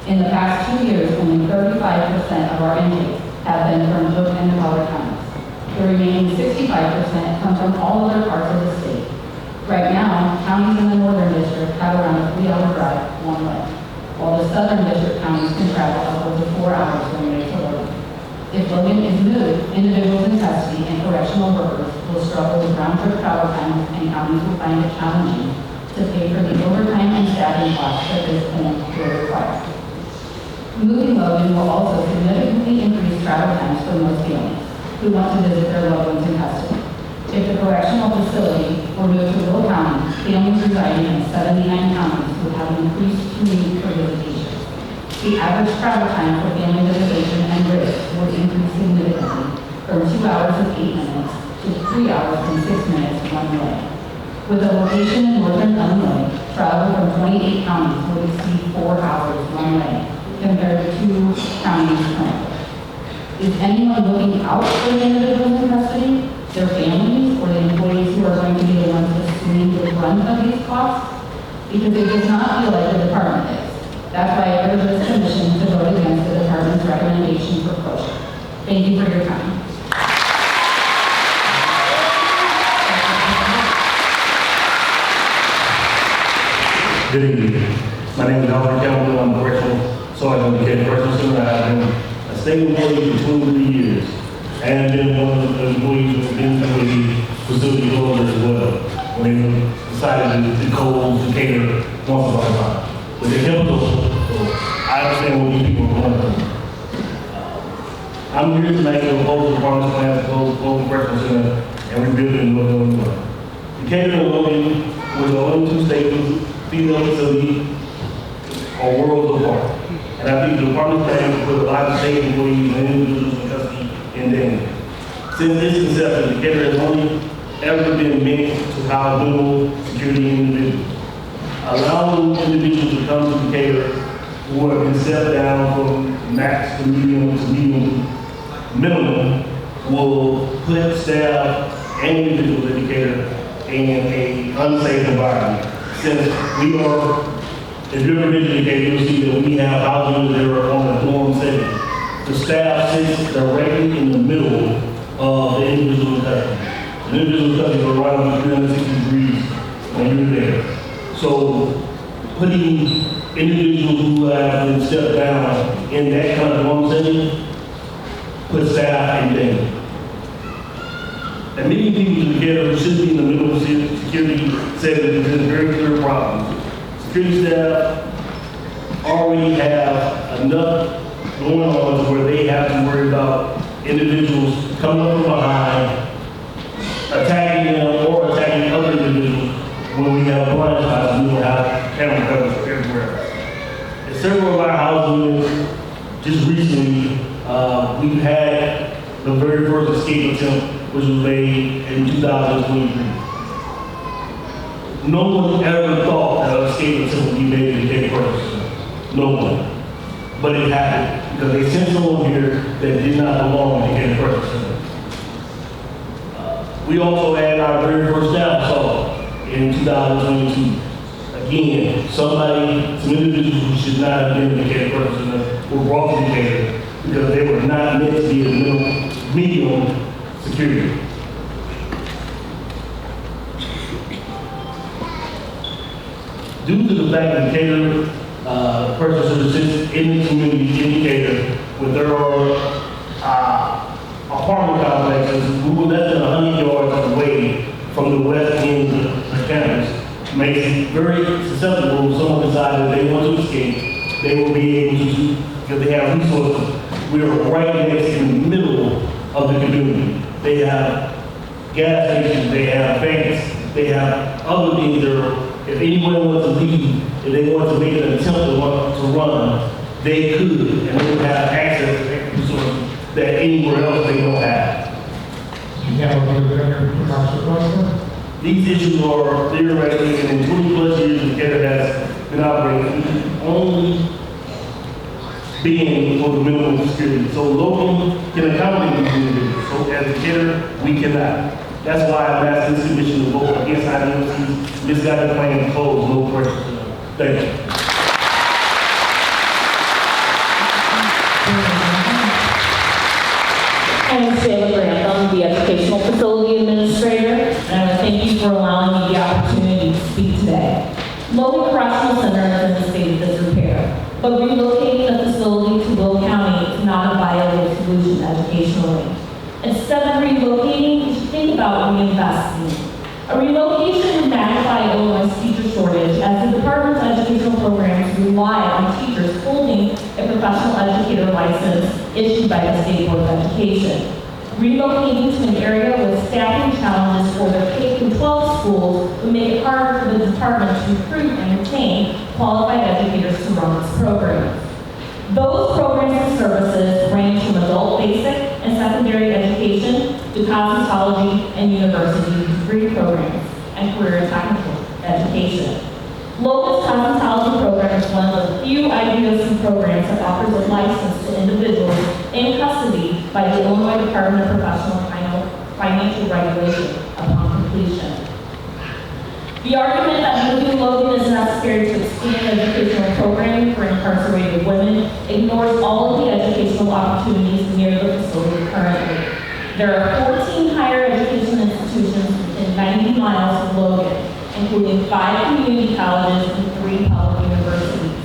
In the past 2 years, only 35% of our intakes have been from Cook and Collier counties. The remaining 65% come from all other parts of the state. Right now, counties in the Northern District have around a 3-hour drive one way, while the Southern District counties can travel upwards of 4 hours one way to Logan. If Logan is moved, individuals in custody and correctional workers will struggle with round-trip travel times, and counties will find it challenging to pay for the overtime and staffing costs that this plan will require. Moving Logan will also significantly increase travel times for most families who want to visit their loved ones in custody. If the correctional facility were moved to Will County, families residing in 79 counties would have an increased need for visitation. The average travel time for family visitation and risk would increase significantly from 2 hours and 8 minutes to 3 hours and 6 minutes one way. With a location in Northern Illinois, travel from 28 counties will exceed 4 hours one way compared to 2 counties currently. Is anyone looking out for the individuals in custody, their families, or the employees who are going to be the ones assuming the brunt of these costs? Because it does not feel like the department is. That's why I urge this commission to vote against the department's recommendation for closure. Thank you for your time. Good evening. My name is Logan. I'm a correctional sergeant in the Correctional Center. I've been a state employee for 23 years and been one of the employees who have been through the facility closure as well when they decided to close Decatur once upon a time. But they kept closed, so I understand what these people are going through. I'm here tonight to oppose the department's plan to close Logan Correctional Center and rebuild it in Logan, Illinois. Decatur and Logan were the only 2 states female facility are worlds apart. And I think the department plans to put a lot of state employees and individuals in custody in danger. Since its inception, Decatur has only ever been meant to house minimal security individuals. Allowing individuals to come to Decatur who have been stepped down from max to medium minimum will put staff and individuals in Decatur in an unsafe environment. Since we are, if you've ever been to Decatur, you'll see that we have houses that are on a dorm setting. The staff sits directly in the middle of the individual custody. The individual custody are right on 360 degrees when you're there. So putting individuals who have been stepped down in that kind of dorm setting puts staff in danger. And many people together should be in the middle of security settings present very clear problems. Security staff already have enough going on where they have to worry about individuals coming up from behind, attacking them or attacking other individuals when we have blind spots and we don't have camera coverage everywhere. In several of our housing units, just recently, we've had the very first escape attempt which was made in 2023. No one ever thought that an escape attempt would be made in Decatur Correctional Center. No one. But it happened because they sent someone here that did not belong in Decatur Correctional Center. We also had our very first staff assault in 2022. Again, some individuals who should not have been in Decatur Correctional Center were brought to Decatur because they were not meant to be in medium security. Due to the fact that Decatur Correctional Center sits in the community in Decatur, where there are apartment complexes who were less than 100 yards away from the west end of the campus, makes it very susceptible if someone decided they want to escape, they will be able to, because they have resources. We are right next in the middle of the community. They have gas stations, they have banks, they have other things that are, if anyone wants to leave, if they want to make an attempt to run, they could, and they would have access to resources that anywhere else they don't have. These issues are theoretically, and in 20 plus years, Decatur has been operating only being for the minimum security. So Logan can accommodate these individuals. So as Decatur, we cannot. That's why I'm asking this commission to vote against IDOC's misguided plan to close Logan Correctional Center. Thank you. I'm Shayla Grantham, the Educational Facility Administrator, and I want to thank you for allowing me the opportunity to speak today. Logan Correctional Center is in a state of disrepair, but relocating the facility to Will County is not a viable solution educationally. Instead of relocating, you should think about reinvesting. A relocation would magnify Illinois' teacher shortage, as the department's educational programs rely on teachers holding a professional educator license issued by the State Board of Education. Relocating to an area with staffing challenges for their K-12 schools would make it harder for the department to recruit and retain qualified educators to run its programs. Those programs and services range from adult basic and secondary education to cosmetology and university degree programs and career and technical education. Logan's cosmetology program is one of the few IDOC programs that offers a license to individuals in custody by the Illinois Department of Professional Financial Regulation upon completion. The argument that moving Logan is necessary to expand educational programming for incarcerated women ignores all of the educational opportunities near the facility currently. There are 14 higher education institutions within 90 miles of Logan, including 5 community colleges and 3 public universities.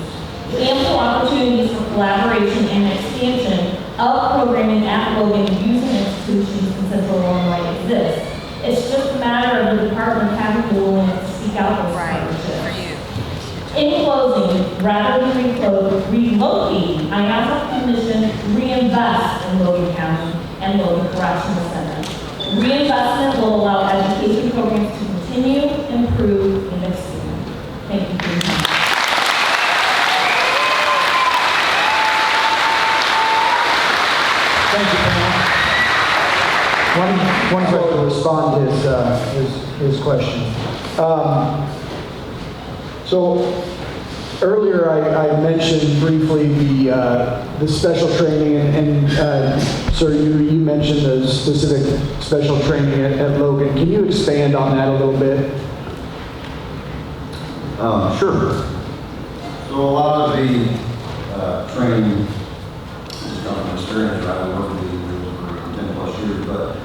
Ample opportunities for collaboration and expansion of programming at Logan using institutions in Central Illinois exist. It's just a matter of the department having the willingness to seek out those partnerships. In closing, rather than relocating, I ask the Commission to reinvest in Logan County and Logan Correctional Center. Reinvestment will allow education programs to continue, improve, and expand. Thank you for your time. Thank you, Pam. One question to respond to his question. So earlier I mentioned briefly the special training, and sir, you mentioned the specific special training at Logan. Can you expand on that a little bit? Sure. So a lot of the training is done from experience. I've been working with individuals for 10 plus years, but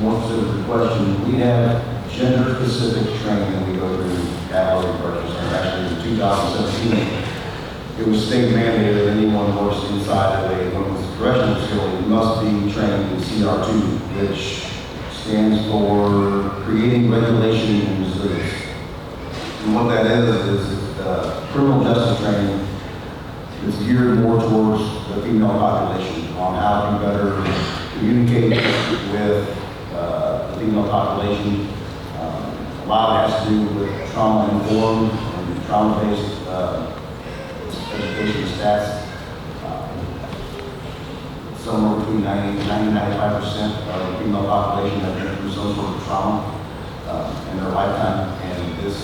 more specific to the question, we have gender-specific training that we go through at Logan Correctional Center. Actually, in 2017, it was state mandated that anyone who works inside of a women's correctional facility must be trained in CR2, which stands for Creating Regulation and Resilience. And what that is criminal justice training is geared more towards the female population on how to better communicate with the female population. A lot has to do with trauma-informed and trauma-based education stats. Somewhere between 90 and 95% of the female population have been through some sort of trauma in their lifetime. And this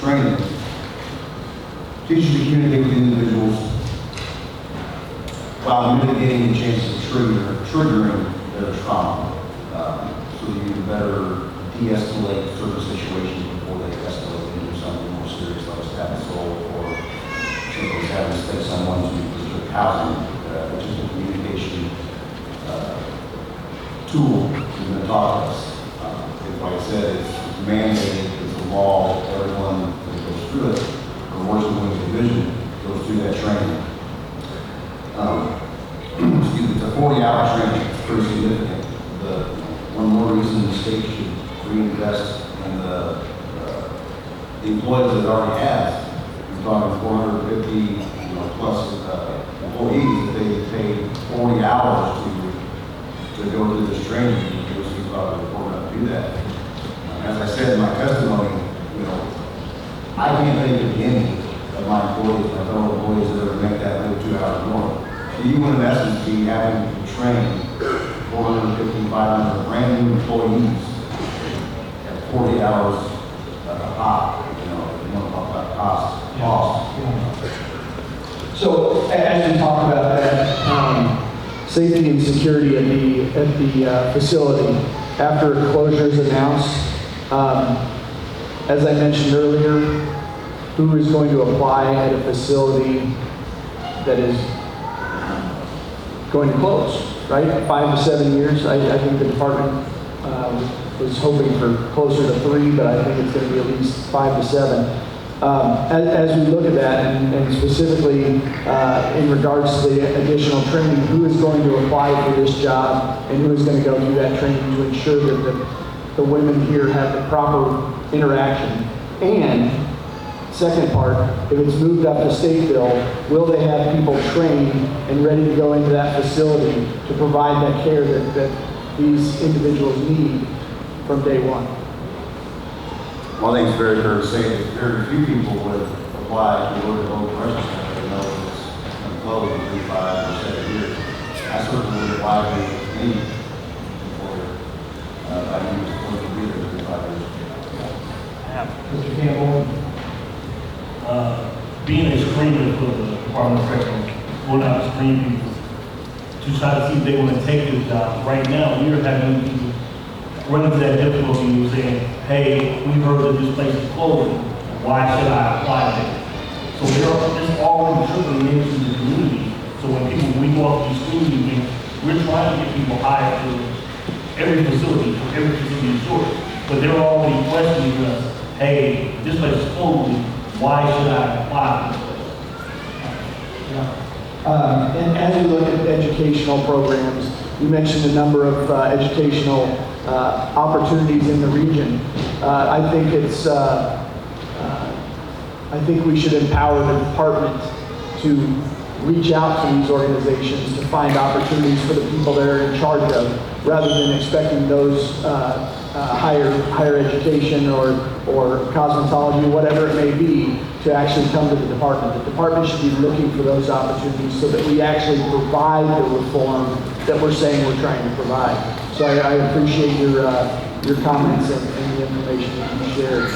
training teaches you to communicate with individuals while mitigating the chances of triggering their trauma, so that you can better de-escalate certain situations before they escalate into something more serious like stabbing soul or simply having to take someone to restrict housing, which is a communication tool we've been taught us. Like I said, it's mandated, it's a law, everyone that goes through it, or works with women's division, goes through that training. Excuse me, it's a 40-hour training, it's pretty significant. One more reason the state should reinvest in the employees that it already has. We're talking 450 plus employees that they paid 40 hours to go through this training. We're going to do that. As I said in my testimony, I can't think of any of my employees, my fellow employees that ever make that live 2 hours more. So you would in essence be having to train 450, 500 brand new employees at 40 hours a pop. If you want to talk about cost. So as we talk about that, safety and security at the facility, after closure is announced, as I mentioned earlier, who is going to apply at a facility that is going to close, right? 5 to 7 years. I think the department was hoping for closer to 3, but I think it's going to be at least 5 to 7. As we look at that, and specifically in regards to the additional training, who is going to apply for this job and who is going to go through that training to ensure that the women here have the proper interaction? And second part, if it's moved up to Stateville, will they have people trained and ready to go into that facility to provide that care that these individuals need from day one? Well, I think it's very fair to say that very few people would apply to work at Logan Correctional Center. They know it's going to close in 5 or 7 years. I certainly would apply to any employer. I think it's going to be there in 5 years. Mr. Campbell? screeners for the Department of Corrections, going out to screen people to try to see if they want to take this job. Right now, we are having people run into that difficulty of saying, hey, we heard that this place is closing. Why should I apply there? So it's already trickling into the community. So when we go off these school meetings, we're trying to get people hired to every facility is short. But they're already questioning us, hey, this place is closing, why should I apply for this place? And as we look at educational programs, you mentioned a number of educational opportunities in the region. I think we should empower the department to reach out to these organizations to find opportunities for the people that are in charge of, rather than expecting those higher education or cosmetology, whatever it may be, to actually come to the department. The department should be looking for those opportunities so that we actually provide the reform that we're saying we're trying to provide. So I appreciate your comments and the information that you shared.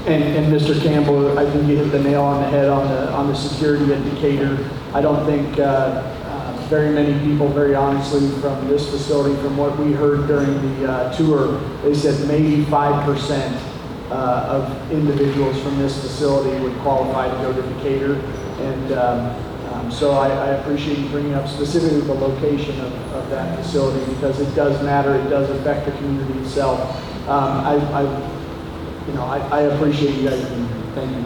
And Mr. Campbell, I think you hit the nail on the head on the security indicator. I don't think very many people, very honestly, from this facility, from what we heard during the tour, they said maybe 5% of individuals from this facility would qualify to go to Decatur. And so I appreciate you bringing up specifically the location of that facility, because it does matter. It does affect the community itself. I appreciate you guys being here. Thank you.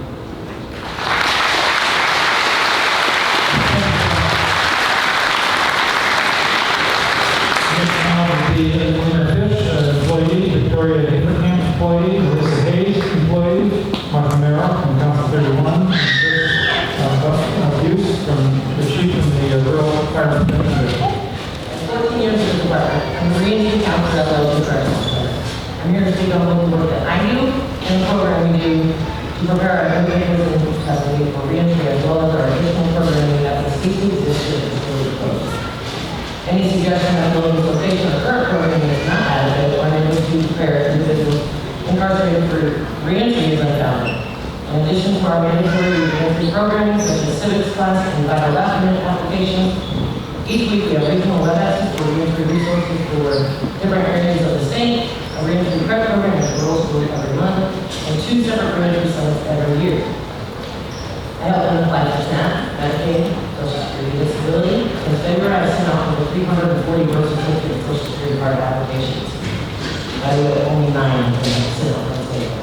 Employee, Victoria Abraham employee, Melissa Hayes employee, Mark Romero from Council 31, abuse from the chief of the rural fire protection. 14 years in the department. I'm the re-entry counselor at Logan Correctional Center. I'm here to speak on the work that I do and the program we do to prepare our individuals in custody for re-entry, as well as our additional programming that the species district is really close. Any suggestion that Logan's location or current programming is not adequate or unable to prepare individuals incarcerated for re-entry is unfounded. In addition to our mandatory re-entry programming, such as civics class and vital document applications, each week we have regional web access for re-entry resources for different areas of the state, a re-entry prep program at the rural school every month, and 2 separate re-entry summits every year. I help them apply for SNAP, Medicaid, Social Security Disability. In February, I sent out over 340 birth certificate Social Security card applications. By the way, only 9 of them sit on the table.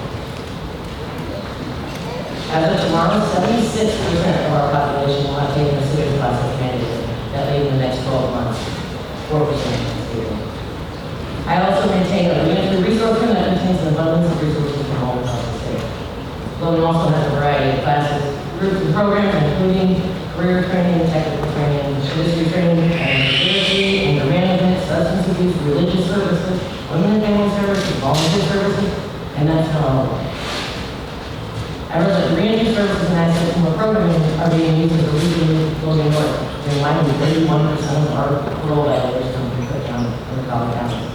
As of tomorrow, 76% of our population will have taken a civics class as mandated. That may in the next 12 months, 4%. I also maintain a re-entry resource room that contains an abundance of resources from all across the state. Logan also has a variety of classes, groups, and programs, including career training, technical training, industry training, and anger management, substance abuse, religious services, women and family services, volunteer services, and that's not all of them. I read that re-entry services and access to more programming are being used as a region Logan North. In line with 31% of our parole violators come from Cook County and the College County.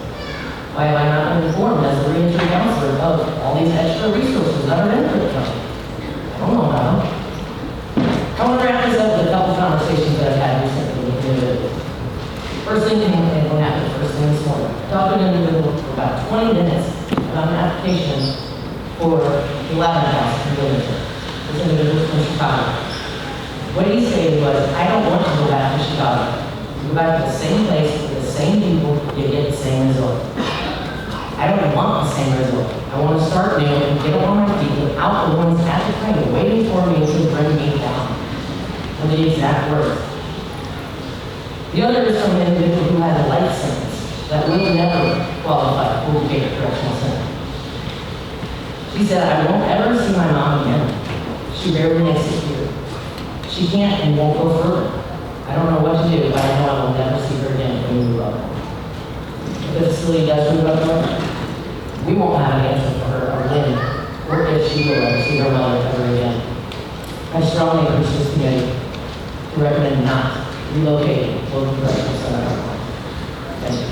Why have I not been informed as a re-entry counselor of all these extra resources that are in Cook County? I don't know about them. I want to wrap this up with a couple conversations that I've had recently with individuals. First thing that happened first thing this morning. I talked to an individual for about 20 minutes about an application for the Logan House in Wilmington. This individual from Chicago. What he said was, I don't want to go back to Chicago. Go back to the same place with the same people, you get the same result. I don't want the same result. I want to start new and get on my feet without the ones at the train waiting for me to bring me down. And the exact words. The other is from an individual who had a life sentence that will never qualify for Decatur Correctional Center. She said, I won't ever see my mom again. She barely makes it here. She can't and won't go further. I don't know what to do, but I know I will never see her again when we move up. If the facility does move up north, we won't have an answer for her or when, or if she will ever see her mother ever again. I strongly urge this committee to recommend not relocating Logan Correctional Center. Thank you.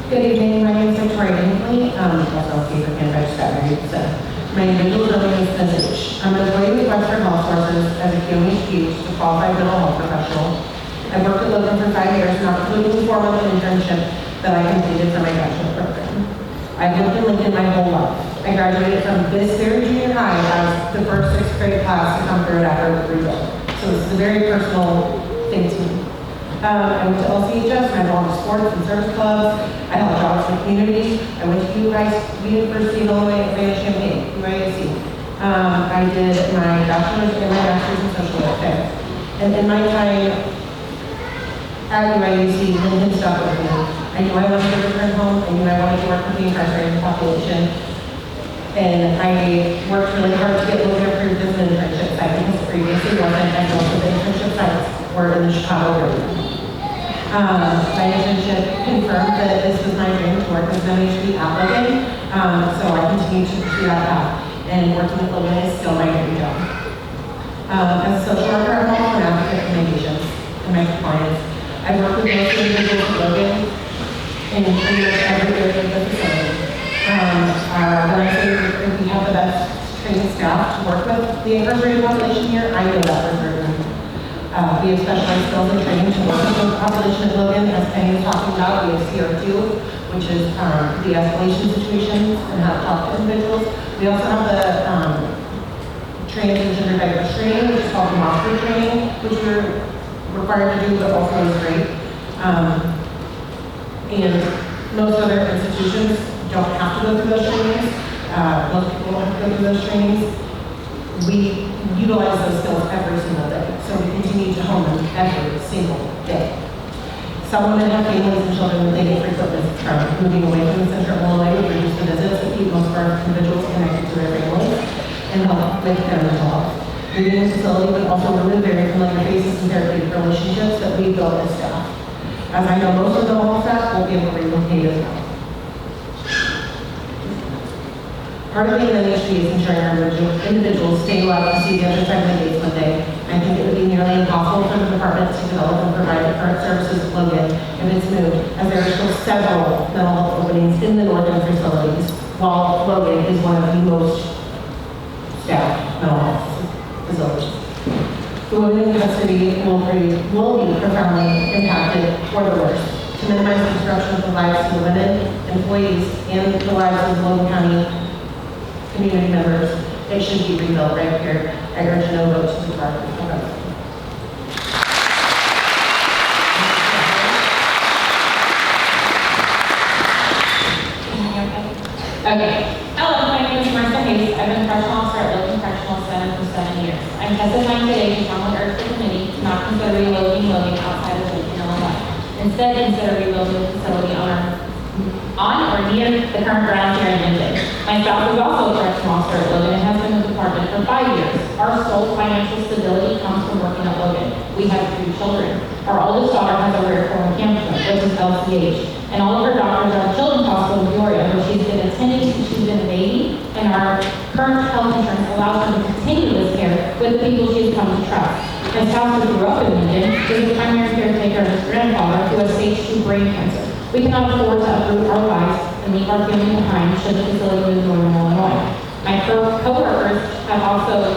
Good evening, my name is Victoria Dinkley. Also, if you can register that, so my individual building is message. I'm employed with Western Health Sources as a QMHQ, a qualified mental health professional. I've worked at Logan for 5 years, not including the 4-month internship that I completed for my bachelor program. I've lived in Lincoln my whole life. I graduated from this very junior high as the first 6th grade class to come through it after the rebuild. So this is a very personal thing to me. I went to LCHS, and I belonged to sports and service clubs. I held jobs in the community. I went to University of Illinois at Champaign, UIAC. I did my bachelor's and my master's in social affairs. And in my time at UIAC, Lincoln stuck with me. I knew I wanted to return home. I knew I wanted to work with the incarcerated population. And I worked really hard to get Logan approved as an internship site because previously wasn't, and most of the internship sites were in the Chicago area. My internship confirmed that this was my dream to work as an MHP at Logan, so I continue to pursue that path. And working at Logan is still my dream job. As a social worker, I'm also an advocate for my patients and my clients. I've worked with most individuals at Logan in pretty much every area of the facility. When I say we have the best trained staff to work with the incarcerated population here, I know that for certain. We have specialized skills and training to work with the population at Logan. As Penny was talking about, we have CR2, which is the escalation situations and how to talk to individuals. We also have the transition revival training, which is called the master training, which we're required to do, but also is great. And most other institutions don't have to go through those trainings. Most people don't have to go through those trainings. We utilize those skills every single day, so we continue to hone them every single day. Some women have families and children that they get frequent visits from. Moving away from the central Illinois would reduce the visits and keep most of our individuals connected to their families and help with their mental health. Leaving the facility would also ruin very familiar faces and therapeutic relationships that we built as staff. As I know, most of the home staff will be able to relocate as well. Part of being an MHP is ensuring our individuals stay alive to see the other side of the gates one day. I think it would be nearly impossible for the department to develop and provide the current services at Logan if it's moved, as there are still several mental health openings in the northern facilities, while Logan is one of the most staffed mental health facilities. The women in custody will be profoundly impacted for the worse. To minimize the disruption of the lives of the women, employees, and the lives of the Logan County community members, it should be rebuilt right here. I urge no vote to depart from government. Okay. Hello, my name is Martha Hayes. I've been correctional officer at Logan Correctional Center for 7 years. I'm testifying today to strongly urge the committee to not consider relocating Logan outside of Lincoln, Illinois. Instead, consider rebuilding the facility on or near the current grounds here in Lincoln. My spouse is also a correctional officer at Logan and has been with the department for 5 years. Our sole financial stability comes from working at Logan. We have 3 children. Our oldest daughter has a rare form of cancer, which is LCH, and all of her doctors are at Children's Hospital in Peoria, where she's been attending since she's been a baby, and our current health insurance allows her to continue this care with the people she's come to trust. My spouse, who grew up in Lincoln, is the primary caretaker of his grandfather, who has stage 2 brain cancer. We cannot afford to uproot our lives and leave our family behind should the facility move to Northern Illinois. My co-workers have also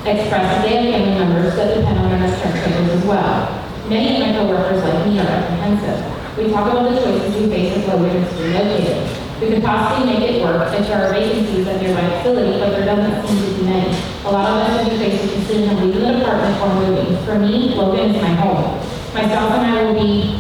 expressed that they have family members that depend on them as caregivers as well. Many of my co-workers, like me, are apprehensive. We talk about the choices we face as Logan is relocated. We could possibly make it work if there are vacancies at nearby facility, but there doesn't seem to be many. A lot of us will be faced with the decision of leaving the department or moving. For me, Logan is my home. My spouse and I will be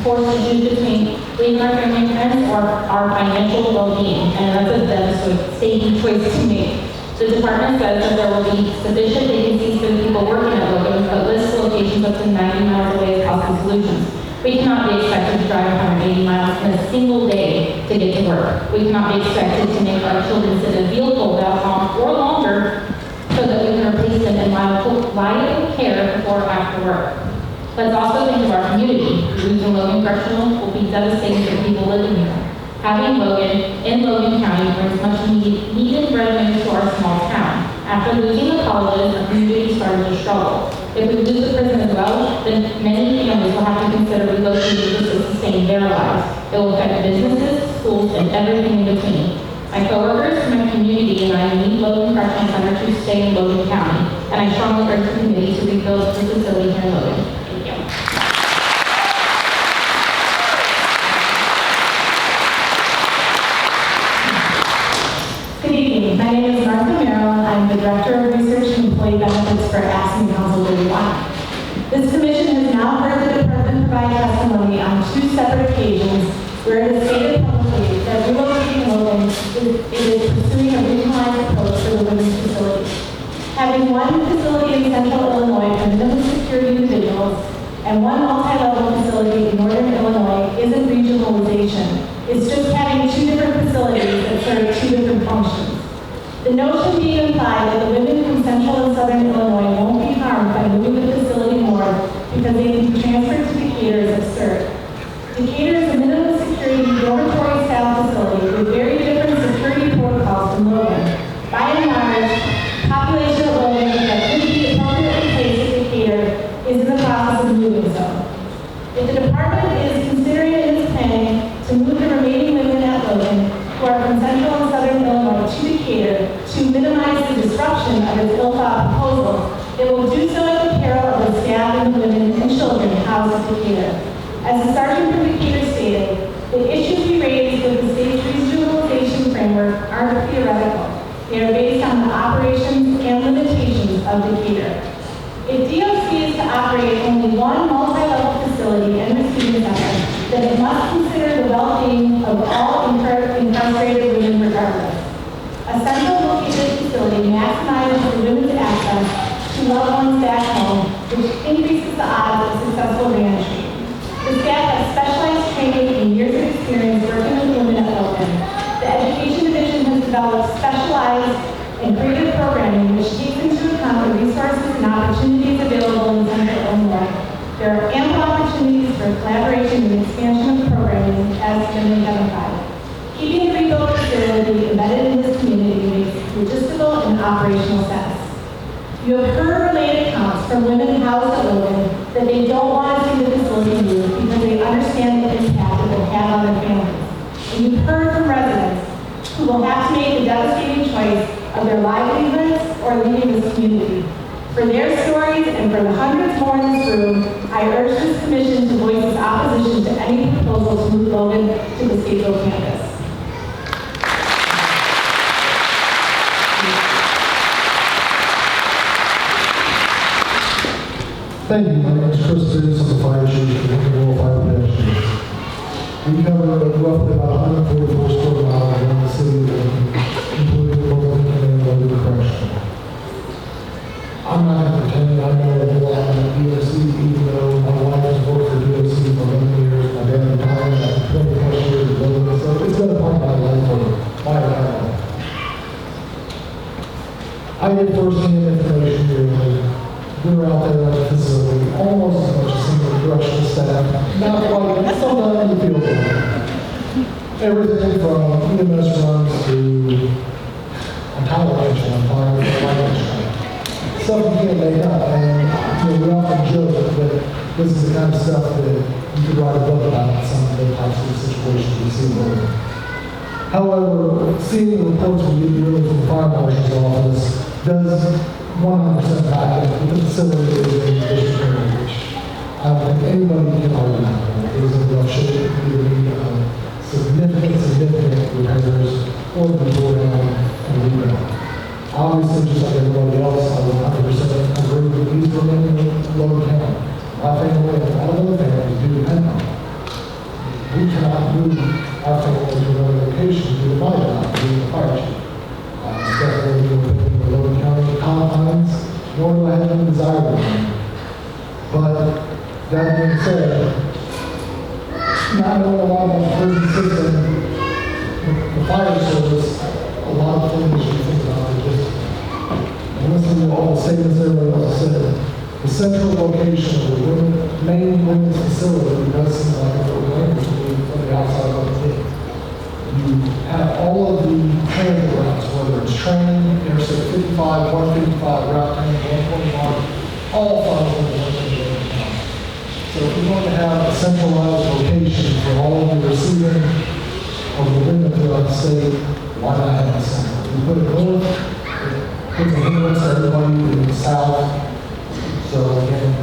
forced to choose between leaving our family and friends or our financial well-being, and that's a devastating choice to make. The department says that there will be sufficient vacancies for the people working at Logan, but lists locations up to 90 miles away as possible solutions. We cannot be expected to drive 180 miles in a single day to get to work. We cannot be expected to make our children sit in a vehicle that long or longer so that we can replace them in liable care before or after work. Let's also think of our community. Losing Logan Correctional will be devastating for people living here. Having Logan in Logan County brings much needed revenue to our small town. After losing the colleges, the community started to struggle. If we lose the prison as well, then many families will have to consider relocating just to sustain changing their lives. It will affect businesses, schools, and everything in between. My coworkers, my community, and I need Logan Correctional Center to stay in Logan County, and I strongly urge the committee to rebuild the facility here in Logan. Thank you. Good evening. My name is Martha Merrill. I'm the Director of Research and Employee Benefits for Aspen Council 31. This commission has now heard the department provide testimony on 2 separate occasions where it has stated publicly that relocating Logan is pursuing a regionalized approach for the women's facility. Having one facility in central Illinois for minimum security individuals and one multi-level facility in northern Illinois isn't regionalization. It's just having 2 different facilities that serve 2 different functions. The notion being implied that the women from central and southern Illinois won't be harmed by moving the facility north because they can be transferred to Decatur is absurd. Decatur is a minimum security dormitory style facility with very different security protocols from Logan. By and large, population of Logan that could be appropriately placed at Decatur is in the process of moving so. If the department is considering in its planning to move the remaining women at Logan who are from central and southern Illinois to Decatur to minimize the disruption of its ill-thought proposal, it will do so at the peril of the staff and the women and children housed at Decatur. As the sergeant from Decatur stated, the issues we raised with the state's regionalization framework aren't theoretical. They are based on the operations and limitations of Decatur. If DOC is to operate only one multi-level facility and receiving center, then it must consider the well-being of all incarcerated women regardless. A central located facility maximizes the women's access to loved ones back home, which increases the odds of successful reentry. The staff has specialized training and years of experience working with women at Logan. The Education Division has developed specialized and creative programming which takes into account the resources and opportunities available in Central Illinois. There are ample opportunities for collaboration and expansion of programming as been identified. Keeping the rebuilt facility embedded in this community makes logistical and operational sense. You have heard related accounts from women housed at Logan that they don't want to see the facility move because they understand the impact it will have on their families. And you've heard from residents who will have to make the devastating choice of their livelihoods or leaving this community. For their stories and for the hundreds more in this room, I urge this commission to voice its opposition to any proposal to move Logan to the Stateville campus. Thank you. My name is Chris Boots. I'm the fire chief for the Rural Fire Protection. We cover roughly about 144 square miles around the city of Logan, including Logan and Logan Correctional. I'm not going to pretend I know a whole lot about DOC, even though my wife has worked for DOC for many years. My dad retired after 20 plus years of Logan, so it's been a part of my life for my entire life. I get first-hand information here. We were out there at the facility, almost as much as some of the correctional staff, not quite, sometimes in the field. Everything from EMS runs to a power wrench on fire, stuff you can't make up. And we often joke that this is the kind of stuff that you could write a book about, some of the types of situations we see there. However, seeing the reports we get really from the fire marshal's office does 100% back up with the facility is in disrepair, which I don't think anybody can argue about. It is in rough shape, either need significant repairs or be tore down and rebuilt. Obviously, just like everybody else, I would 100% agree with these women in Logan County. My family and all other families do depend on it. We cannot move our family to another location due to my job, being a fire chief. Especially within the Logan County confines, nor do I have any desire to be. But that being said, not knowing a lot about the prison system, the fire service, a lot of things you think about are just, listening to all the statements everybody else said, the central location of the main women's facility does seem like a no-brainer to me from the outside of the team. You have all of the transit routes, whether it's training, Interstate 55, 155, Route 10, 121, all funneled into one location. So if we're going to have a centralized location for all of the receiving of the limit throughout the state, why not have a center? We put it north, it puts a hindrance to everybody in the south. So again,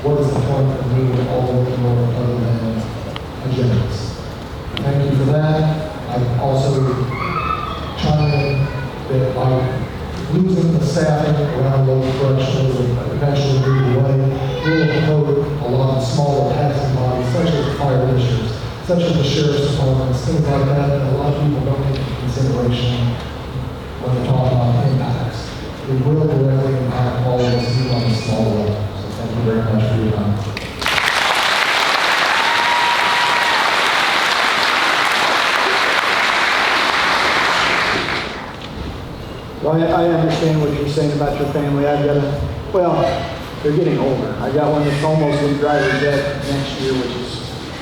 what is the point of moving all the way north other than agendas? Thank you for that. I also chime in that by losing the staffing around local corrections and eventually move away, will promote a lot of smaller taxing bodies, such as the fire districts, such as the sheriff's departments, things like that, that a lot of people don't take into consideration when they're talking about impacts. It will directly impact all of us, even on a small level. So thank you very much for your time. Well, I understand what you're saying about your family. I've got they're getting older. I got one that's almost in driver's ed next year, which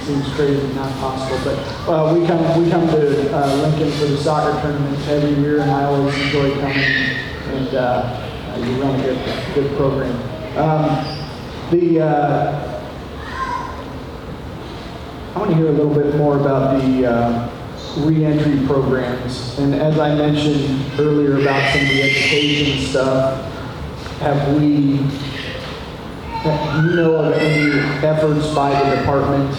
seems crazy, not possible. But we come to Lincoln for the soccer tournament every year, and I always enjoy coming. And you run a good program. I want to hear a little bit more about the re-entry programs. And as I mentioned earlier about some of the education stuff, do you know of any efforts by the department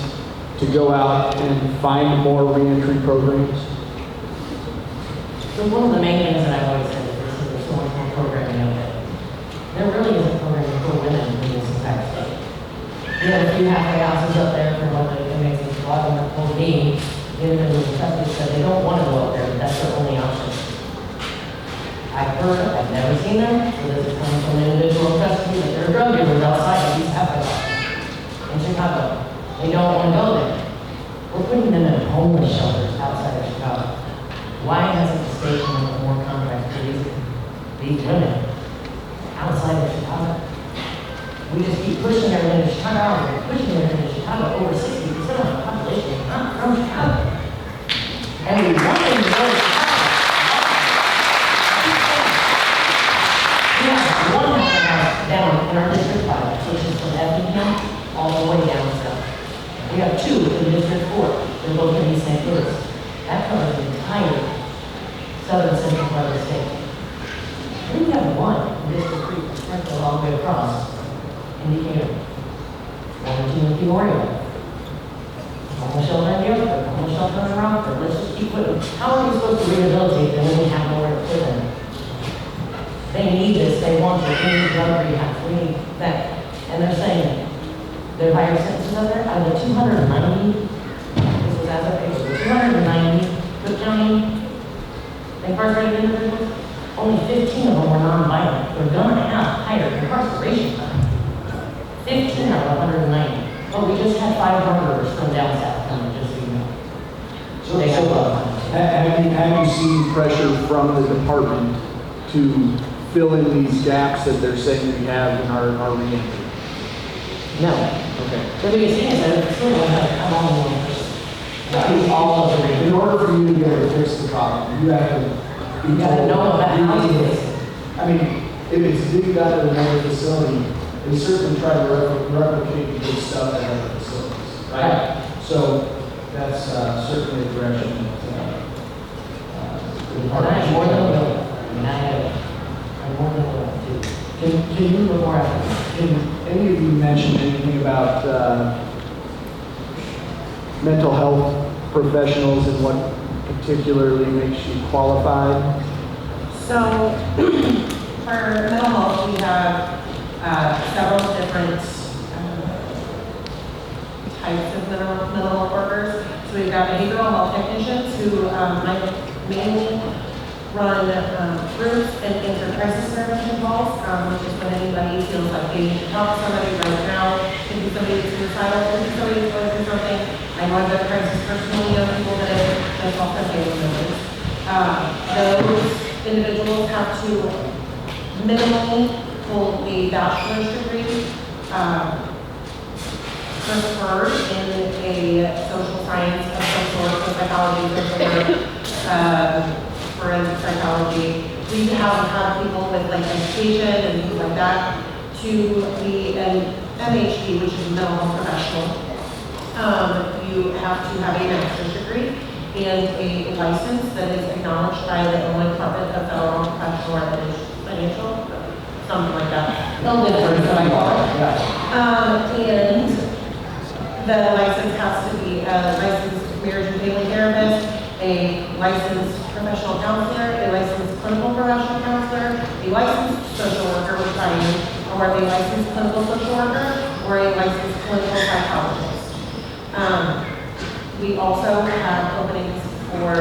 to go out and find more re-entry programs? So one of the main things that I've always said is there's so much more programming out there. There really isn't programming for women in this entire state. You have a few halfway houses up there for what the inmates in Logan are told me. The individual trustees said they don't want to go up there, but that's their only option. I've heard, I've never seen them, so this is coming from an individual trustee, that there are drug dealers outside of these halfway houses in Chicago. They don't want to go there. We're putting them in homeless shelters outside of Chicago. Why hasn't the state come up with more contracts for these women outside of Chicago? We just keep pushing everything to Chicago, pushing everything to Chicago. Over 60% of the population is not from Chicago. And we want them to go to Chicago. We have one house down in our District 5, which is from Effingham all the way down south. We have two in District 4. They're both in East St. Louis. That covers the entire southern central part of the state. And we have one in District 3, sprinkled all the way across in Decatur. One or two in Peoria. Homeless shelter in Deerfield, homeless shelter in Rockford. Let's just keep putting. How are we supposed to rehabilitate them when we have nowhere to put them? They need this, they want it, we need drug rehab, we need that. And they're saying their higher sentences up there, out of the 290, this was as of April, the 290 Cook County incarcerated individuals, only 15 of them were non-violent. They're gonna have higher incarceration time. 15 out of 190. But we just had 5 murderers from down south coming, just so you know. So have you seen pressure from the department to fill in these gaps that they're saying we have in our re-entry? No. Okay. The biggest thing is that it's still going to come on all of the In order for you to be able to fix the problem, you have to You gotta know about how to do it. I mean, if it's digged out of another facility, they certainly try to replicate the good stuff at other facilities, right? So that's certainly a direction that the department. I'm more than willing. I mean, I'm more than willing to. Can you look more at it? Can any of you mention anything about mental health professionals and what particularly makes you qualified? So, for mental health, we have several different types of mental health workers. So we've got behavioral health technicians who might mainly run groups and answer crisis intervention calls, which is when anybody feels like they need to talk to somebody right now. Could be somebody who's suicidal, could be somebody who's going through something. I know I've got crisis personally, young people that have also family members. Those individuals have to minimally hold a bachelor's degree, preferred in a social science of some sort, so psychology, social work, forensic psychology. We have had people with like education and things like that to be, and MHD, which is mental health professional. You have to have a master's degree and a license that is acknowledged by the Illinois Department of Federal Professional or Financial, something like that. They'll differ, is what I call it. And the license has to be a licensed marriage and family therapist, a licensed professional counselor, a licensed clinical professional counselor, a licensed social worker, which I am, or a licensed clinical social worker, or a licensed clinical psychologist. We also have openings for,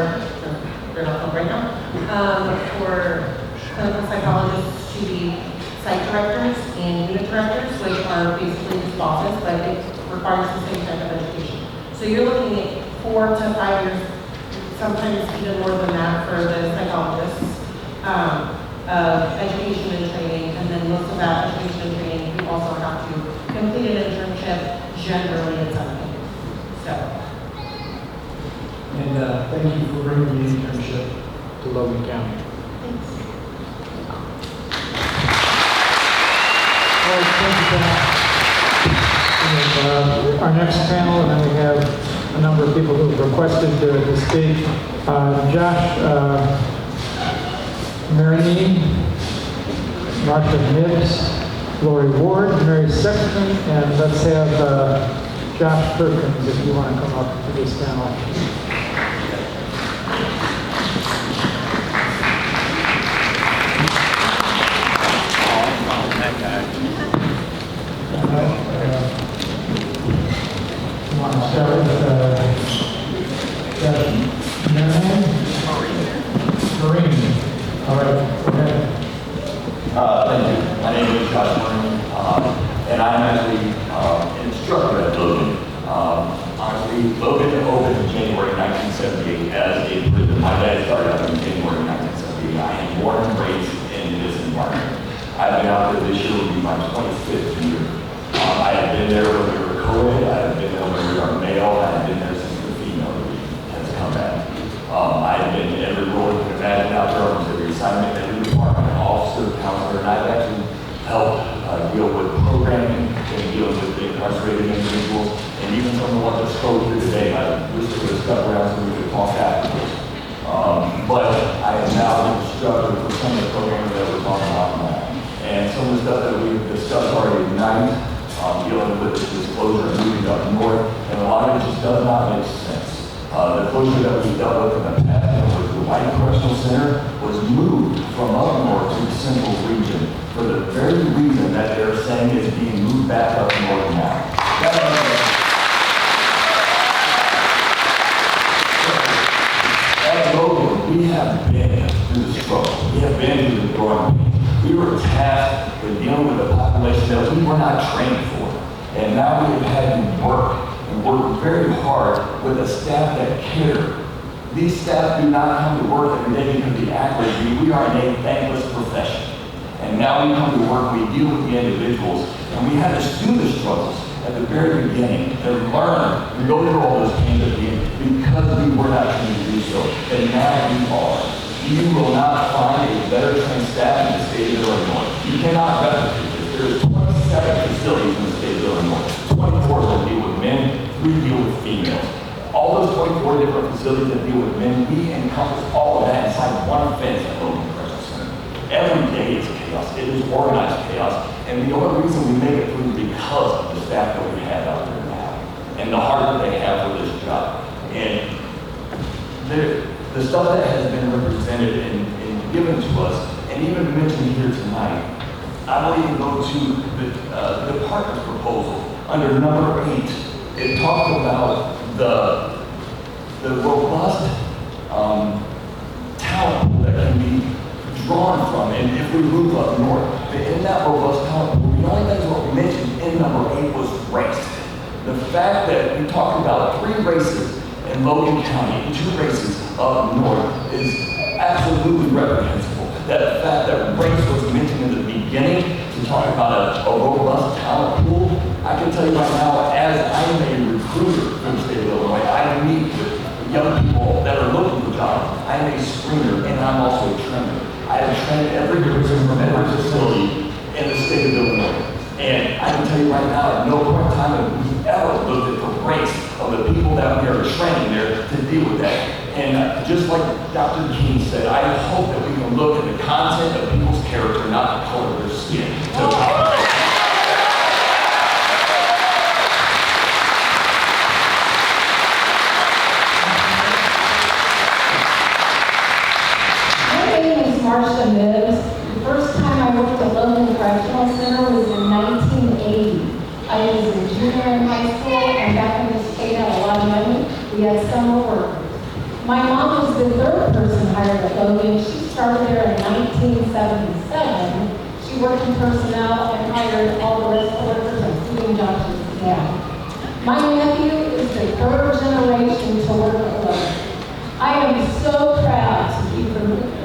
they're not filled right now, for clinical psychologists to be site directors and unit directors, which are basically just bosses, but it requires the same type of education. So you're looking at 4 to 5 years, sometimes even more than that for the psychologists, of education and training, and then most of that education and training, you also have to complete an internship generally in something. So. And thank you for bringing the internship to Logan County. Thanks. All right, thank you, Pat. And, our next panel, and then we have a number of people who have requested to speak. Josh Marini, Marsha Nibbs, Lori Ward, Mary Sexton, and let's have Josh Perkins, if you want to come up to this panel. Want to start with Marine. All right, go ahead. Thank you. My name is Josh Marine, and I'm actually an instructor at Logan. Honestly, Logan opened in January 1978 as a prison. My dad started out in January 1978. I am born and raised in this environment. I've been out there this year will be my 25th year. I have been there when we were co-ed, I have been there when we were male, I have been there since the female has come back. I have been in every role you can imagine out there, almost every assignment, every department, officer, counselor, and I've actually helped deal with programming and dealing with the incarcerated individuals, and even some of the ones that spoke through today, I wish there was stuff around so we could talk afterwards. But I am now the instructor for some of the programming that we're talking about now. And some of the stuff that we've discussed already tonight, dealing with the disclosure and moving up north, and a lot of it just does not make sense. The closure that we dealt with in the past, with the White Correctional Center, was moved from up north to the central region for the very reason that they're saying is being moved back up north now. At Logan, we have been through the struggle. We have been through the growing pains. We were tasked with dealing with a population that we were not trained for. And now we have had to work and work very hard with a staff that care. These staff do not come to work every day because we act like we are in a thankless profession. And now we come to work, we deal with the individuals, and we had to do the struggles at the very beginning and learn and go through all those pains at the end because we were not trained to do so. And now we are. You will not find a better trained staff in the state of Illinois. You cannot replicate this. There are 27 facilities in the state of Illinois. 24 that deal with men, 3 deal with females. All those 24 different facilities that deal with men, we encompass all of that inside one fence at Logan Correctional Center. Every day is chaos. It is organized chaos. And the only reason we make it through is because of the staff that we have out there now and the heart that they have for this job. And the stuff that has been represented and given to us, and even mentioned here tonight, I will even go to the department's proposal under number 8. It talked about the robust talent pool that can be drawn from, and if we move up north, in that robust talent pool, the only thing what we mentioned in number 8 was race. The fact that we talked about 3 races in Logan County, 2 races up north, is absolutely reprehensible. That fact that race was mentioned in the beginning to talk about a robust talent pool, I can tell you right now, as I am a recruiter in the state of Illinois, I meet with young people that are looking for jobs. I am a screener and I'm also a trainer. I have trained every person from every facility in the state of Illinois. And I can tell you right now, at no point in time have we ever looked at the race of the people that we are training there to deal with that. And just like Dr. King said, I hope that we can look at the content of people's character, not the color of their skin. Marsha Mibbs. The first time I worked at Logan Correctional Center was in 1980. I was a junior in high school, and back when the state had a lot of money, we had summer workers. My mom was the third person hired at Logan. She started there in 1977. She worked in personnel and hired all the rest of the workers, including Josh's dad. My nephew is the third generation to work at Logan. I am so proud to keep them with me.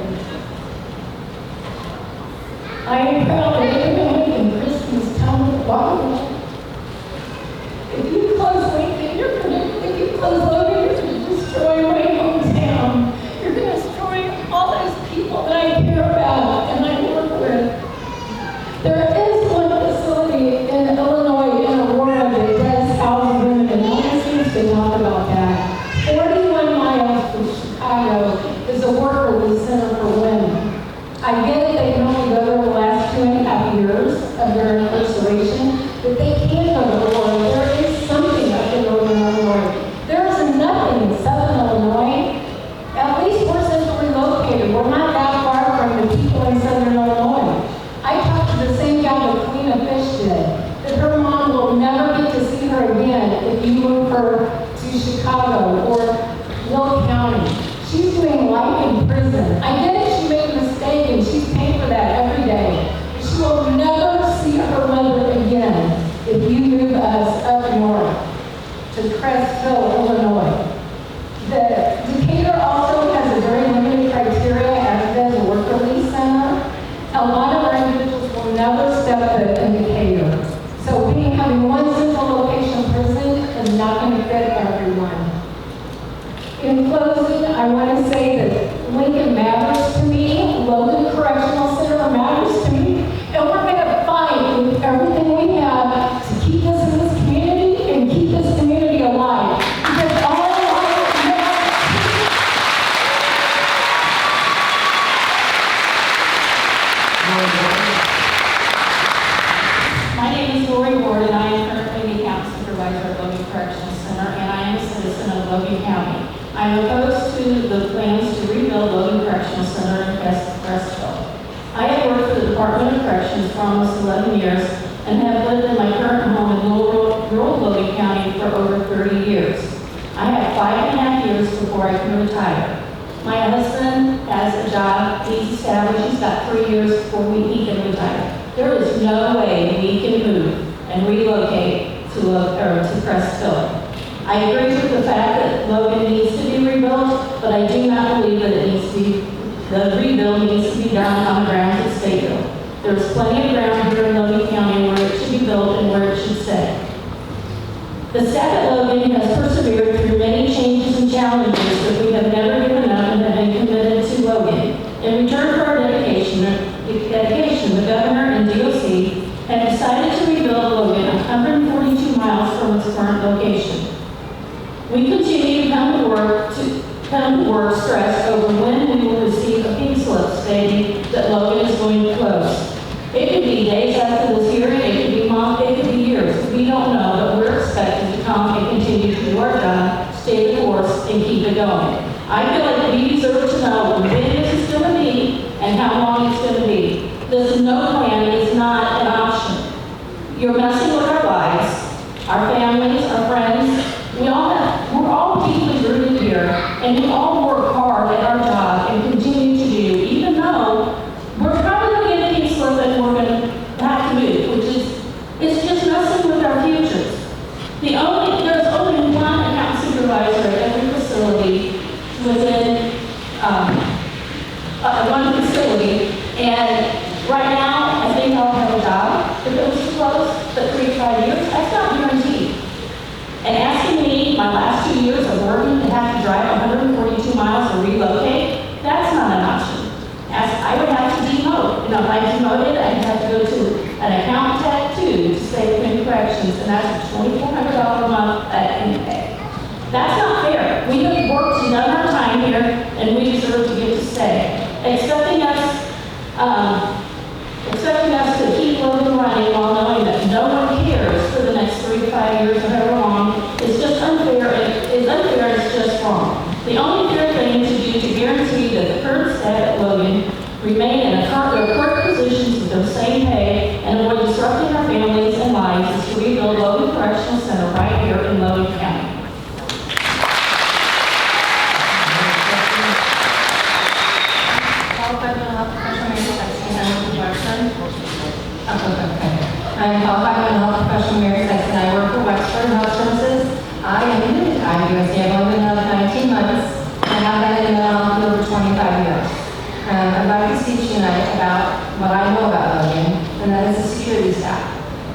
I am proud that everyone in Christmas town of Logan. If you close Lincoln, if you close Logan, you're going to destroy my hometown. You're going to destroy all those people that I care about and I work with. There is one facility in Illinois, in Aurora, that does house women, and no one seems to talk about that. 41 miles from Chicago is a worker center for women. I get it, they can only go there the last 2.5 years of their incarceration, but they can go to Aurora. There is something up in Northern Illinois. There is nothing in Southern Illinois. At least we're centrally located. We're not that far from the people in Southern Illinois. I talked to the same guy that Queen Fish did, that her mom will never get to see her again if you move her to Chicago or Will County. She's doing life in prison. I get it, she made a mistake and she's paying for that every day. She will never see her mother again if you move us up north to Crestville, Illinois. The Decatur also has a very limited criteria, as does the work release center. A lot of our individuals will never step foot in Decatur. So having one central location prison is not going to fit everyone. In closing, I want to say that Lincoln matters to me, Logan Correctional Center matters to me, and we're going to fight with everything we have to keep us in this community and keep this community alive. Because all My name is Lori Ward, and I am currently the account supervisor at Logan Correctional Center, and I am a citizen of Logan County. I am opposed to the plans to rebuild Logan Correctional Center in Crestville. I have worked for the Department of Corrections for almost 11 years and have lived in my current home in rural Logan County for over 30 years. I have 5.5 years before I can retire. My husband has a job, he's established, he's got 3 years before he can retire. There is no way we can move and relocate to Crestville. I agree with the fact that Logan needs to be rebuilt, but I do not believe that the rebuild needs to be done on the grounds of Stateville. There's plenty of ground here in Logan County where it should be built and where it should stay. The staff at Logan has persevered through many changes and challenges that we have never given up and have been committed to Logan. In return for our dedication, the governor and DOC have decided to rebuild Logan 142 miles from its current location. We continue to come to work stressed over when we will receive a pink slip stating that Logan is going to close. It could be days after this hearing, it could be months, it could be years. We don't know, but we're expected to come and continue to do our job, stay the course, and keep it going. I feel like we deserve to know when this is going to be and how long it's going to be. This no plan is not an option. You're messing with our lives, our families, our friends. We're all deeply rooted here, and we all work hard at our job and continue to do, even though we're probably going to get a pink slip and we're going to have to move, which is, it's just messing with our futures. There's only one account supervisor at every facility within one facility, and right now, I think I'll have a job if it was to close, but 3 to 5 years, that's not guaranteed. And asking me, my last 2 years of working, to have to drive 142 miles to relocate, that's not an option. I would have to demote. If I demoted, I'd have to go to an account tech too, expecting us to keep Logan running while knowing that no one cares for the next 3 to 5 years or however long is just unfair. It's unfair and it's just wrong. The only fair thing to do to guarantee that the current staff at Logan remain in their current positions with their same pay and avoid disrupting our families and lives is to rebuild Logan Correctional Center right here in Logan County. I'm qualified mental health professional Mary Sexton. I work for Wexford Health Services. I am new to IUSD. I've only been out 19 months. I have been in the mental health field for 25 years. I'd like to speak tonight about what I know about Logan, and that is the security staff.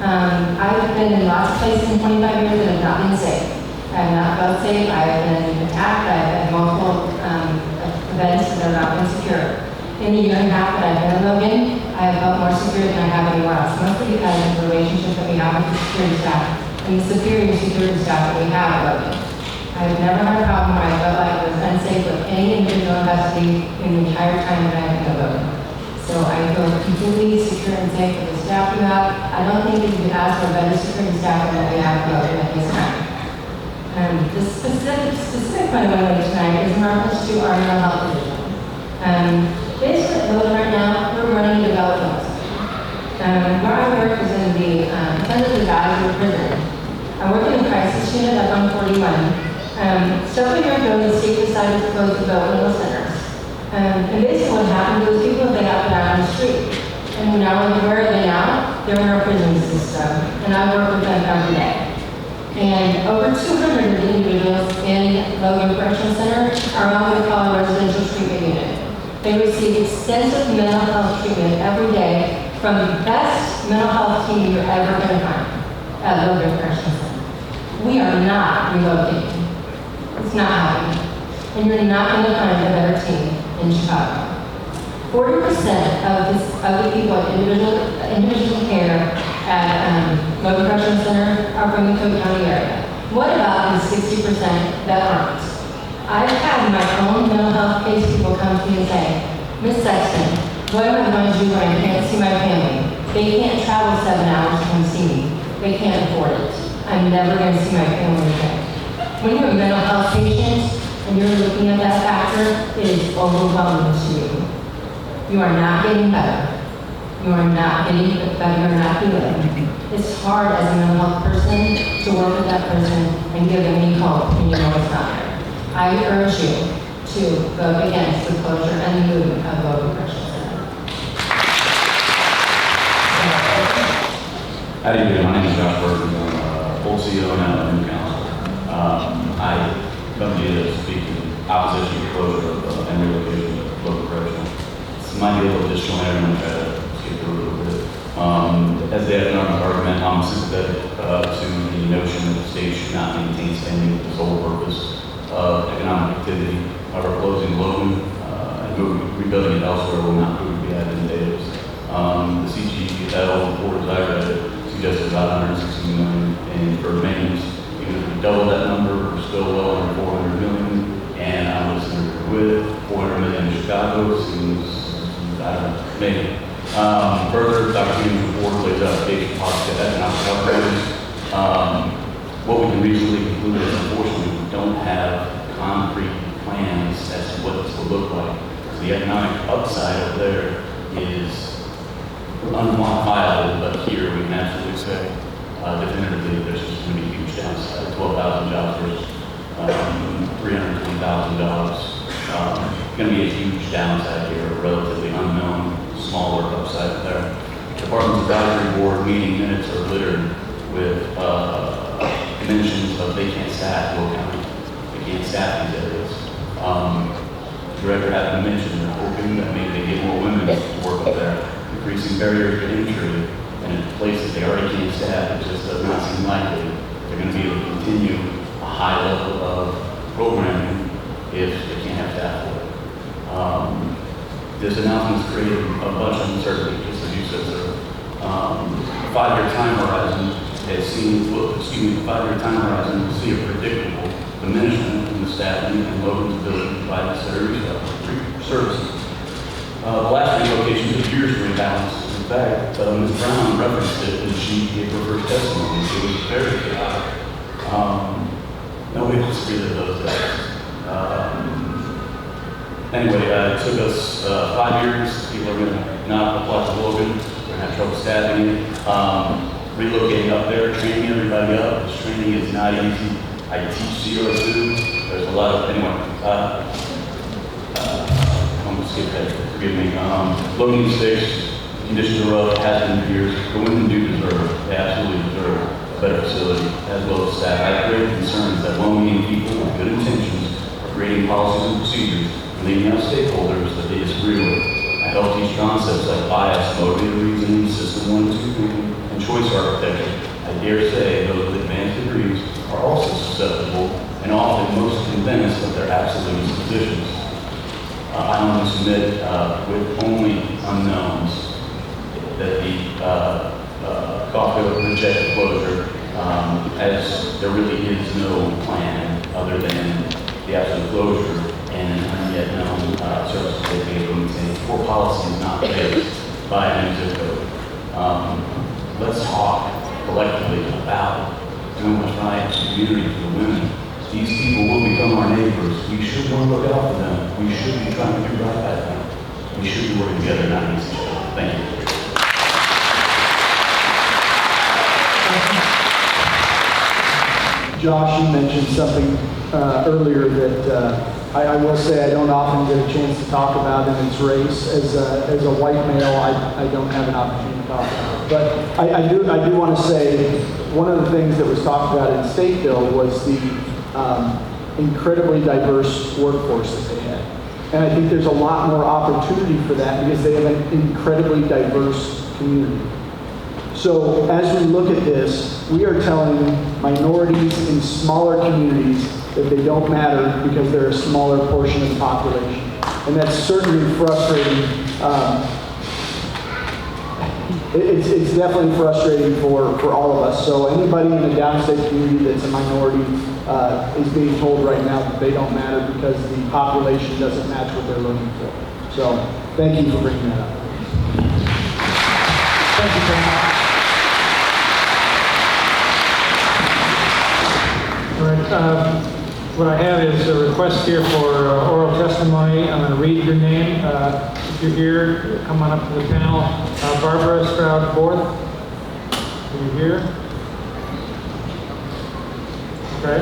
I've been in lots of places in 25 years that have not been safe. I have not felt safe. I've been attacked. I've had multiple events that have not been secure. In the year and a half that I've been in Logan, I have felt more secure than I have anywhere else, mostly because of the relationship that we have with the security staff and the superior security staff that we have at Logan. I've never had a problem where I felt like I was unsafe with any individual in custody in the entire time that I've been at Logan. So I feel completely secure and safe with the staff we have. I don't think that you could ask for a better security staff than what we have at Logan at this time. The specific point I want to make tonight is in reference to our mental health division. Basically, at Logan right now, we're running a development. Where I work is in the Tentative Advisory Prison. I work in the crisis unit at 141. Several years ago, the state decided to close the developmental centers. And basically what happened was people, they got put out on the street. And now, where are they now? They're in our prison system. And I work with them every day. And over 200 of the individuals in Logan Correctional Center are on what we call a residential treatment unit. They receive extensive mental health treatment every day from the best mental health team you're ever going to find at Logan Correctional Center. We are not relocating. It's not happening. And you're not going to find a better team in Chicago. 40% of the people at individual care at Logan Correctional Center are from the Cook County area. What about the 60% that aren't? I've had my own mental health case people come to me and say, Miss Sexton, what am I going to do when I can't see my family? They can't travel 7 hours to come see me. They can't afford it. I'm never going to see my family again. When you're a mental health patient and you're looking at that factor, it is overwhelming to you. You are not getting better. You are not getting better. You are not healing. It's hard as a mental health person to work with that person and give them any hope and you know it's not there. I urge you to vote against the closure and the movement of Logan Correctional Center. How do you do? My name is Josh Burton. I'm full CEO now of New Council. I come to you to speak in opposition to the closure and relocation of Logan Correctional. It's my deal of just showing everyone try to skip through a little bit. As the economic argument, I'm sympathetic to the notion that the state should not maintain spending for the sole purpose of economic activity. However, closing Logan and rebuilding it elsewhere will not prove to be advantageous. The CGL report, as I read it, suggested about $160 million in deferred maintenance. Even if we double that number, we're still well under $400 million. And I was with $400 million in Chicago. Seems, I don't know, maybe. Further, Dr. Keenan's report lays out patient positive economic outcomes. What we can reasonably conclude is, unfortunately, we don't have concrete plans as to what this will look like. So the economic upside over there is unquantifiable, but here we can absolutely say definitively there's just going to be a huge downside. 12,000 jobs versus $320,000. Going to be a huge downside here, a relatively unknown, smaller upside there. Department's advisory board meeting minutes are littered with mentions of they can't staff Will County. They can't staff these areas. The director had to mention they're hoping that maybe they get more women to work up there, increasing barriers to entry in a place that they already can't staff. It just does not seem likely they're going to be able to continue a high level of programming if they can't have staff for it. This announcement's created a bunch of uncertainty, just as you said, sir. 5-year time horizon has seen, the 5-year time horizon will see a predictable diminishment in the staffing and Logan's ability to provide necessary services. The last relocation took years to rebalance. In fact, Ms. Brown referenced it when she gave her first testimony. It was very chaotic. Nobody wants to relive those days. Anyway, it took us 5 years. People are going to not apply to Logan. We're going to have trouble staffing it. Relocating up there, training everybody up. This training is not easy. I teach CR2. There's a lot of, anyway. I'm going to skip that. Forgive me. Logan 6, conditions are rough, has been for years. The women do deserve, they absolutely deserve a better facility, as well as staff. I have great concerns that well-meaning people with good intentions are creating policies and procedures and leaving out stakeholders that they disagree with. I help teach concepts like bias, motivated reasoning, system 1 and 2 thinking, and choice architecture. I dare say those with advanced degrees are also susceptible and often most convinced of their absolute positions. I want to submit with only unknowns that the Caulfield rejected closure, as there really is no plan other than the absolute closure and an yet known services they gave them saying poor policy is not based by a new zip code. Let's talk collectively about doing what's right in the community for the women. These people will become our neighbors. We should want to look out for them. We should be trying to do right by them. We should be working together, not against each other. Thank you. Josh, you mentioned something earlier that I will say I don't often get a chance to talk about, and it's race. As a white male, I don't have an opportunity to talk about it. But I do want to say one of the things that was talked about in Stateville was the incredibly diverse workforce that they had. And I think there's a lot more opportunity for that because they have an incredibly diverse community. So as we look at this, we are telling minorities in smaller communities that they don't matter because they're a smaller portion of the population. And that's certainly frustrating. It's definitely frustrating for all of us. So anybody in a downstate community that's a minority is being told right now that they don't matter because the population doesn't match what they're looking for. So thank you for bringing that up. Thank you very much. All right, what I have is a request here for oral testimony. I'm going to read your name. If you're here, come on up to the panel. Barbara Stroud Fourth. Are you here? Okay.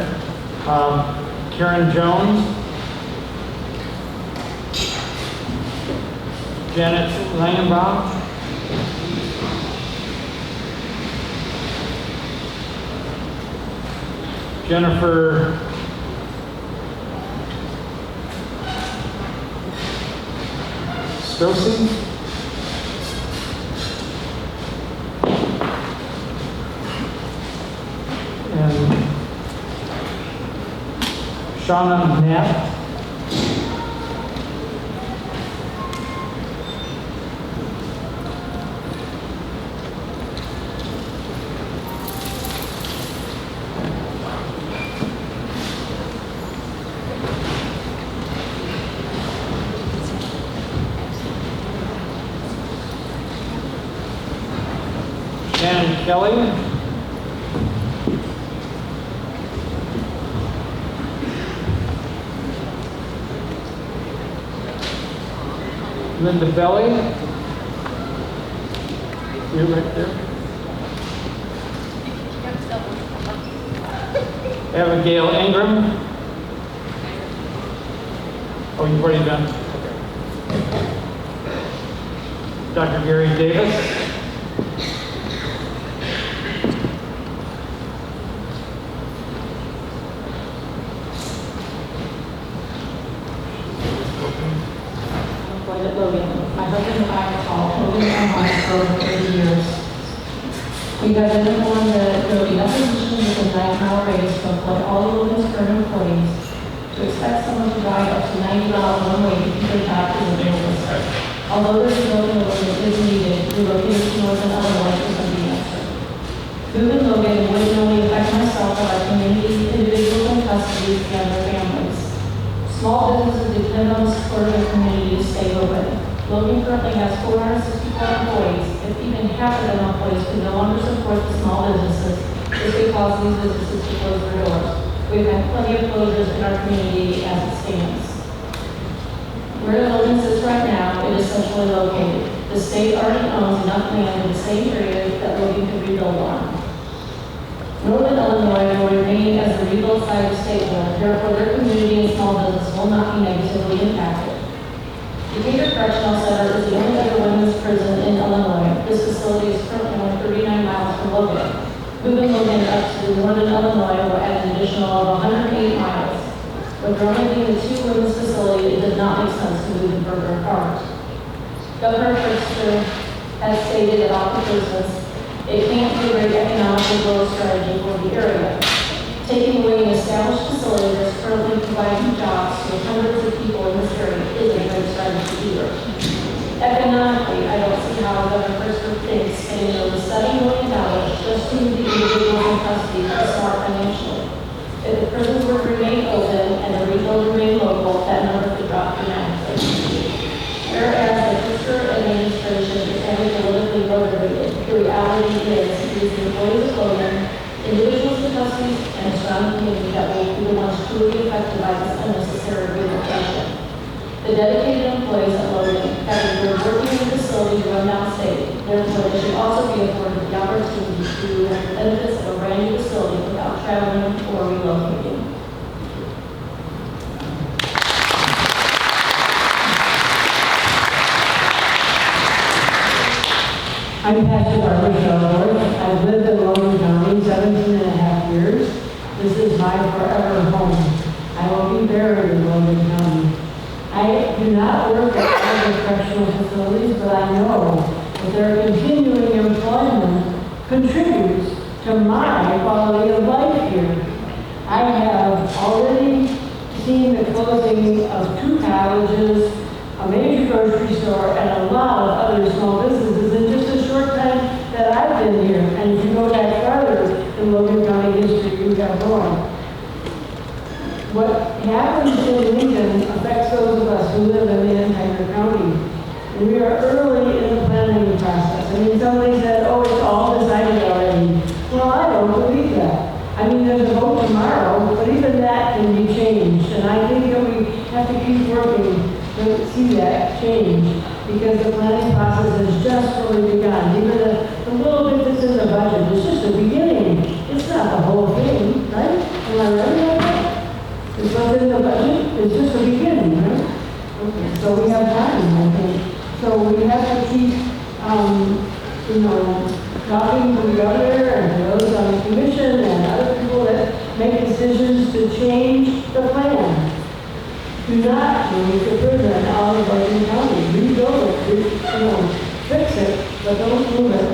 Karen Jones. Janet Langenbaum. Jennifer Stossy. And Shauna Knapp. Shannon Kelly. Linda Belly. You're right there. Abigail Ingram. Oh, you've already done? Okay. Dr. Gary Davis. Logan. My husband and I recall Logan and I for over 30 years. We have been informed that there will be no position within 9-mile radius to employ all of Logan's current employees. To expect someone to drive up to 90 miles one way to keep their job is unrealistic. Although this building is needed, relocating to Northern Illinois isn't the answer. Moving Logan would only affect myself and our community, individuals in custody, and their families. Small businesses depend on the support of the community to stay open. Logan currently has 464 employees. If even half of them employees could no longer support the small businesses, this would cause these businesses to close their doors. We've had plenty of closures in our community as it stands. Where Logan sits right now, it is centrally located. The state already owns enough land in the same area that Logan can rebuild on. Northern Illinois will remain as the rebuild side of statehood, therefore their community and small business will not be negatively impacted. Decatur Correctional Center is the only other women's prison in Illinois. This facility is currently only 39 miles from Logan. Moving Logan up to Northern Illinois will add an additional of 108 miles. With there only being the two women's facilities, it does not make sense to move them further apart. Governor Pritzker has stated about the business, it can't be a great economic growth strategy for the area. Taking away an established facility that's currently providing jobs to hundreds of people in this area is a great strategy either. Economically, I don't see how Governor Pritzker thinks spending over $7 million just to move the individuals in custody is smart financially. If the prisons were to remain open and the rebuild remain local, that number could drop dramatically. Whereas the Pritzker administration is only politically motivated, the reality is it is the employees of Logan, individuals in custody, and the surrounding community that will be the ones truly affected by this unnecessary relocation. The dedicated employees at Logan have been working in the facility to run downstate. Therefore, they should also be afforded the opportunity to have the benefits of a brand new facility without traveling or relocating. I'm Pastor Barbara Shelburne. I've lived in Logan County 17 and a half years. This is my forever home. I will be buried in Logan County. I do not work at other correctional facilities, but I know that their continuing employment contributes to my quality of life here. I have already seen the closing of 2 colleges, a major grocery store, and a lot of other small businesses in just a short time that I've been here. And if you go back farther in Logan County history, you have more. What happens in Lincoln affects those of us who live in the entire county. And we are early in the planning process. I mean, somebody said, oh, it's all decided already. Well, I don't believe that. I mean, there's a vote tomorrow, but even that can be changed. And I think that we have to keep working to see that change, because the planning process has just really begun. Even the little bit that's in the budget is just the beginning. It's not the whole thing, right? Am I right about that? It's what's in the budget. It's just the beginning, right? Okay. So we have time, I think. So we have to keep, talking to the governor and those on the commission and other people that make decisions to change the plan. Do not move the prison out of Logan County. Rebuild it, fix it, but don't move it.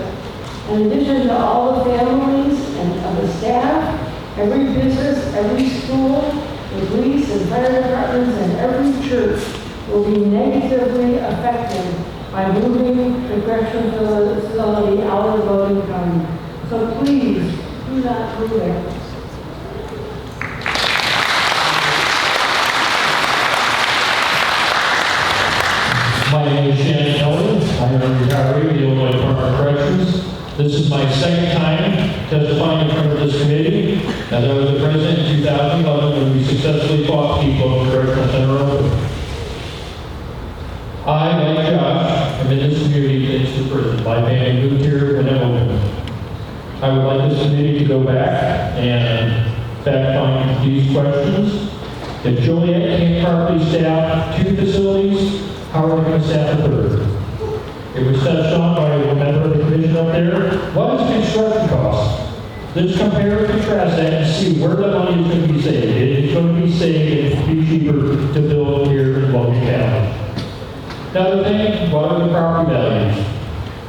In addition to all the families and of the staff, every business, every school, the police and fire departments, and every church will be negatively affected by moving the correctional facility out of Logan County. So please, do not move it. My name is Shannon Kelly. I'm a retiree of the Illinois Department of Corrections. This is my second time testifying in front of this committee, as I was the president in 2011 when we successfully fought people in the Correctional Center open. I, like Josh, am in this community thanks to prison. My family moved here when it opened. I would like this committee to go back and fact find these questions. If Joliet can't properly staff 2 facilities, how are we going to staff a 3rd? It was touched on by a member of the commission up there. What is construction cost? Let's compare and contrast that and see where the money is going to be saved. It is going to be saved and be cheaper to build here in Logan County. Another thing, what are the property values?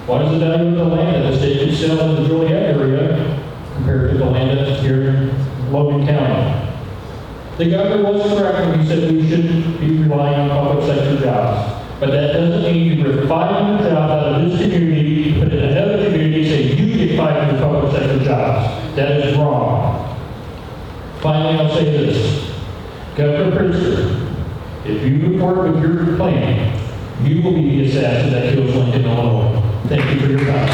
What is the value of the land that the state could sell in the Joliet area compared to the land that's here in Logan County? The governor was correct when he said we shouldn't be relying on public sector jobs. But that doesn't mean you rip 500 jobs out of this community, put it in another community, say you get 500 public sector jobs. That is wrong. Finally, I'll say this. Governor Pritzker, if you move forward with your plan, You will be the assassin that kills Lincoln, Illinois. Thank you for your time.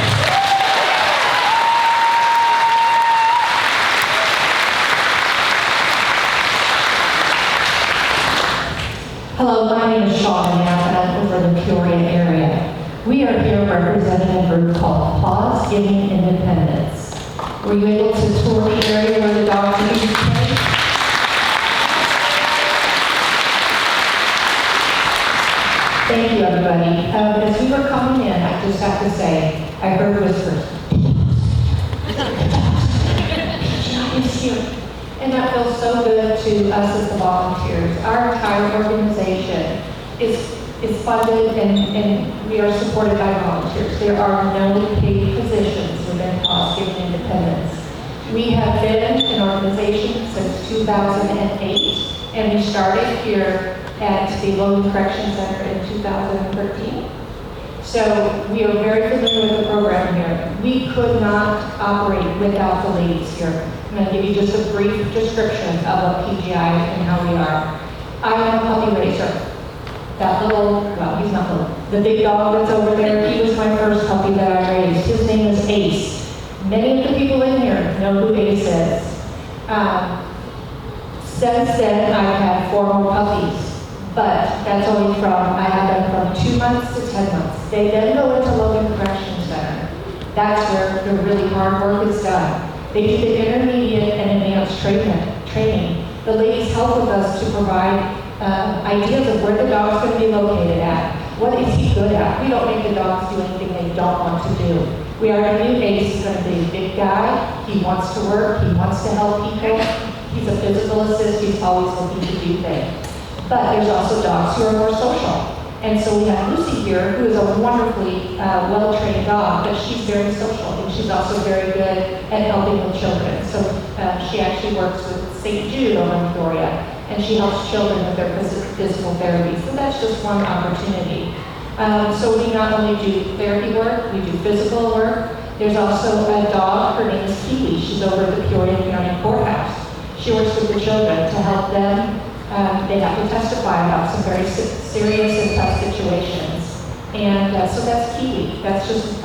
Hello, my name is Shawn and I'm over the Peoria area. We are here representing a group called Pause Giving Independence. Were you able to tour the area where the dogs are being placed? Thank you, everybody. As we were coming in, I just have to say, I heard whispers. It's here. And that feels so good to us as the volunteers. Our entire organization is funded and we are supported by volunteers. There are no paid positions within Pause Giving Independence. We have been an organization since 2008, and we started here at the Logan Correctional Center in 2013. So we are very familiar with the program here. We could not operate without the ladies here. I'm going to give you just a brief description of what PGI and how we are. I am a puppy raiser. That little, well, he's not little. The big dog that's over there, he was my first puppy that I raised. His name is Ace. Many of the people in here know who Ace is. Since then, I've had 4 more puppies. But that's only I have them from 2 months to 10 months. They then go into Logan Correctional Center. That's where the really hard work is done. They do the intermediate and advanced training. The ladies help with us to provide ideas of where the dog's going to be located at. What is he good at? We don't make the dogs do anything they don't want to do. We already knew Ace is going to be a big guy. He wants to work. He wants to help people. He's a physical assist. He's always looking to do things. But there's also dogs who are more social. And so we have Lucy here, who is a wonderfully well-trained dog, but she's very social, and she's also very good at helping with children. So she actually works with St. Jude over in Peoria, and she helps children with their physical therapy. So that's just one opportunity. So we not only do therapy work, we do physical work. There's also a dog, her name is Kiwi. She's over at the Peoria County Courthouse. She works with the children to help them. They have to testify about some very serious and tough situations. And so that's Kiwi. That's just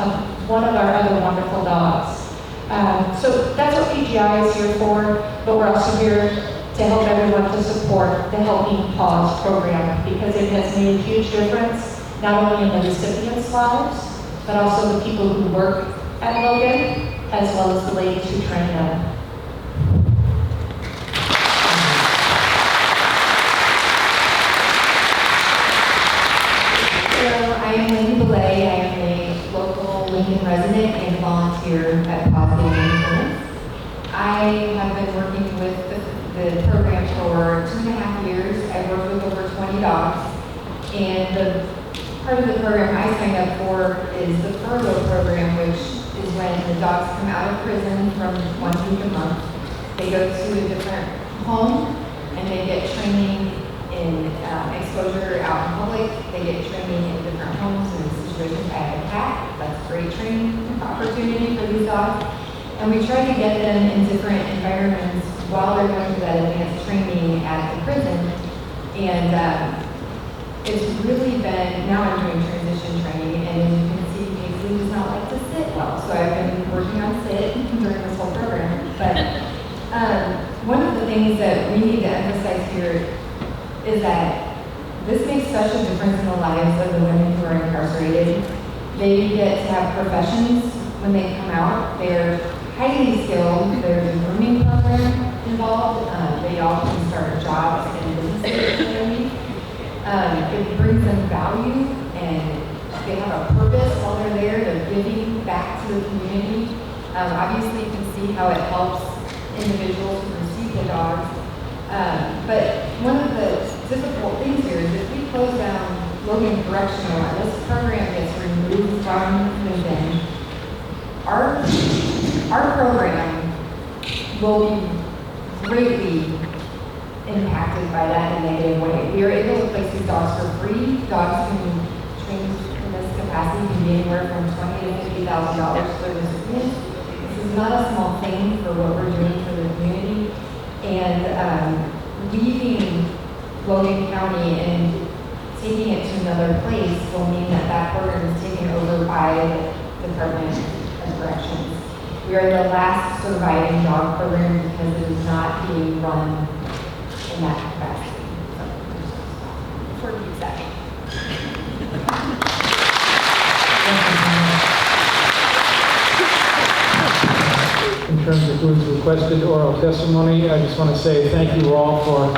one of our other wonderful dogs. So that's what PGI is here for, but we're also here to help everyone to support the Helping Pause program because it has made a huge difference, not only in the recipients' lives, but also the people who work at Logan, as well as the ladies who train them. I am Lindy Belay. I am a local Lincoln resident and volunteer at Pause Giving Independence. I have been working with the program for 2.5 years. I've worked with over 20 dogs. And the part of the program I signed up for is the furlough program, which is when the dogs come out of prison from 1 week a month. They go to a different home and they get training in exposure out in public. They get training in different homes and situations. I have a cat. That's great training opportunity for these dogs. And we try to get them in different environments while they're going through that advanced training at the prison. And it's really been, now I'm doing transition training, and as you can see, Paisley does not like to sit well. So I've been working on sit during this whole program. But one of the things that we need to emphasize here is that this makes such a difference in the lives of the women who are incarcerated. They get to have professions when they come out. They're highly skilled. There's a grooming program involved. They all can start jobs and businesses. It brings them value and they have a purpose while they're there. They're giving back to the community. Obviously, you can see how it helps individuals who receive the dogs. But one of the difficult things here is if we close down Logan Correctional and this program gets removed from Logan, our program will be greatly impacted by that in a negative way. We are able to place these dogs for free. Dogs can be trained in this capacity can be anywhere from $20,000 to $50,000 for the recipients. This is not a small thing for what we're doing for the community. And leaving Logan County and taking it to another place will mean that that program is taken over by the Department of Corrections. We are the last surviving dog program because it is not being run in that capacity. For the exception. In terms of who's requested oral testimony, I just want to say thank you all for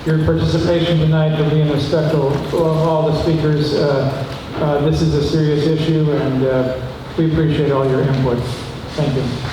your participation tonight, for being respectful of all the speakers. This is a serious issue, and we appreciate all your input. Thank you.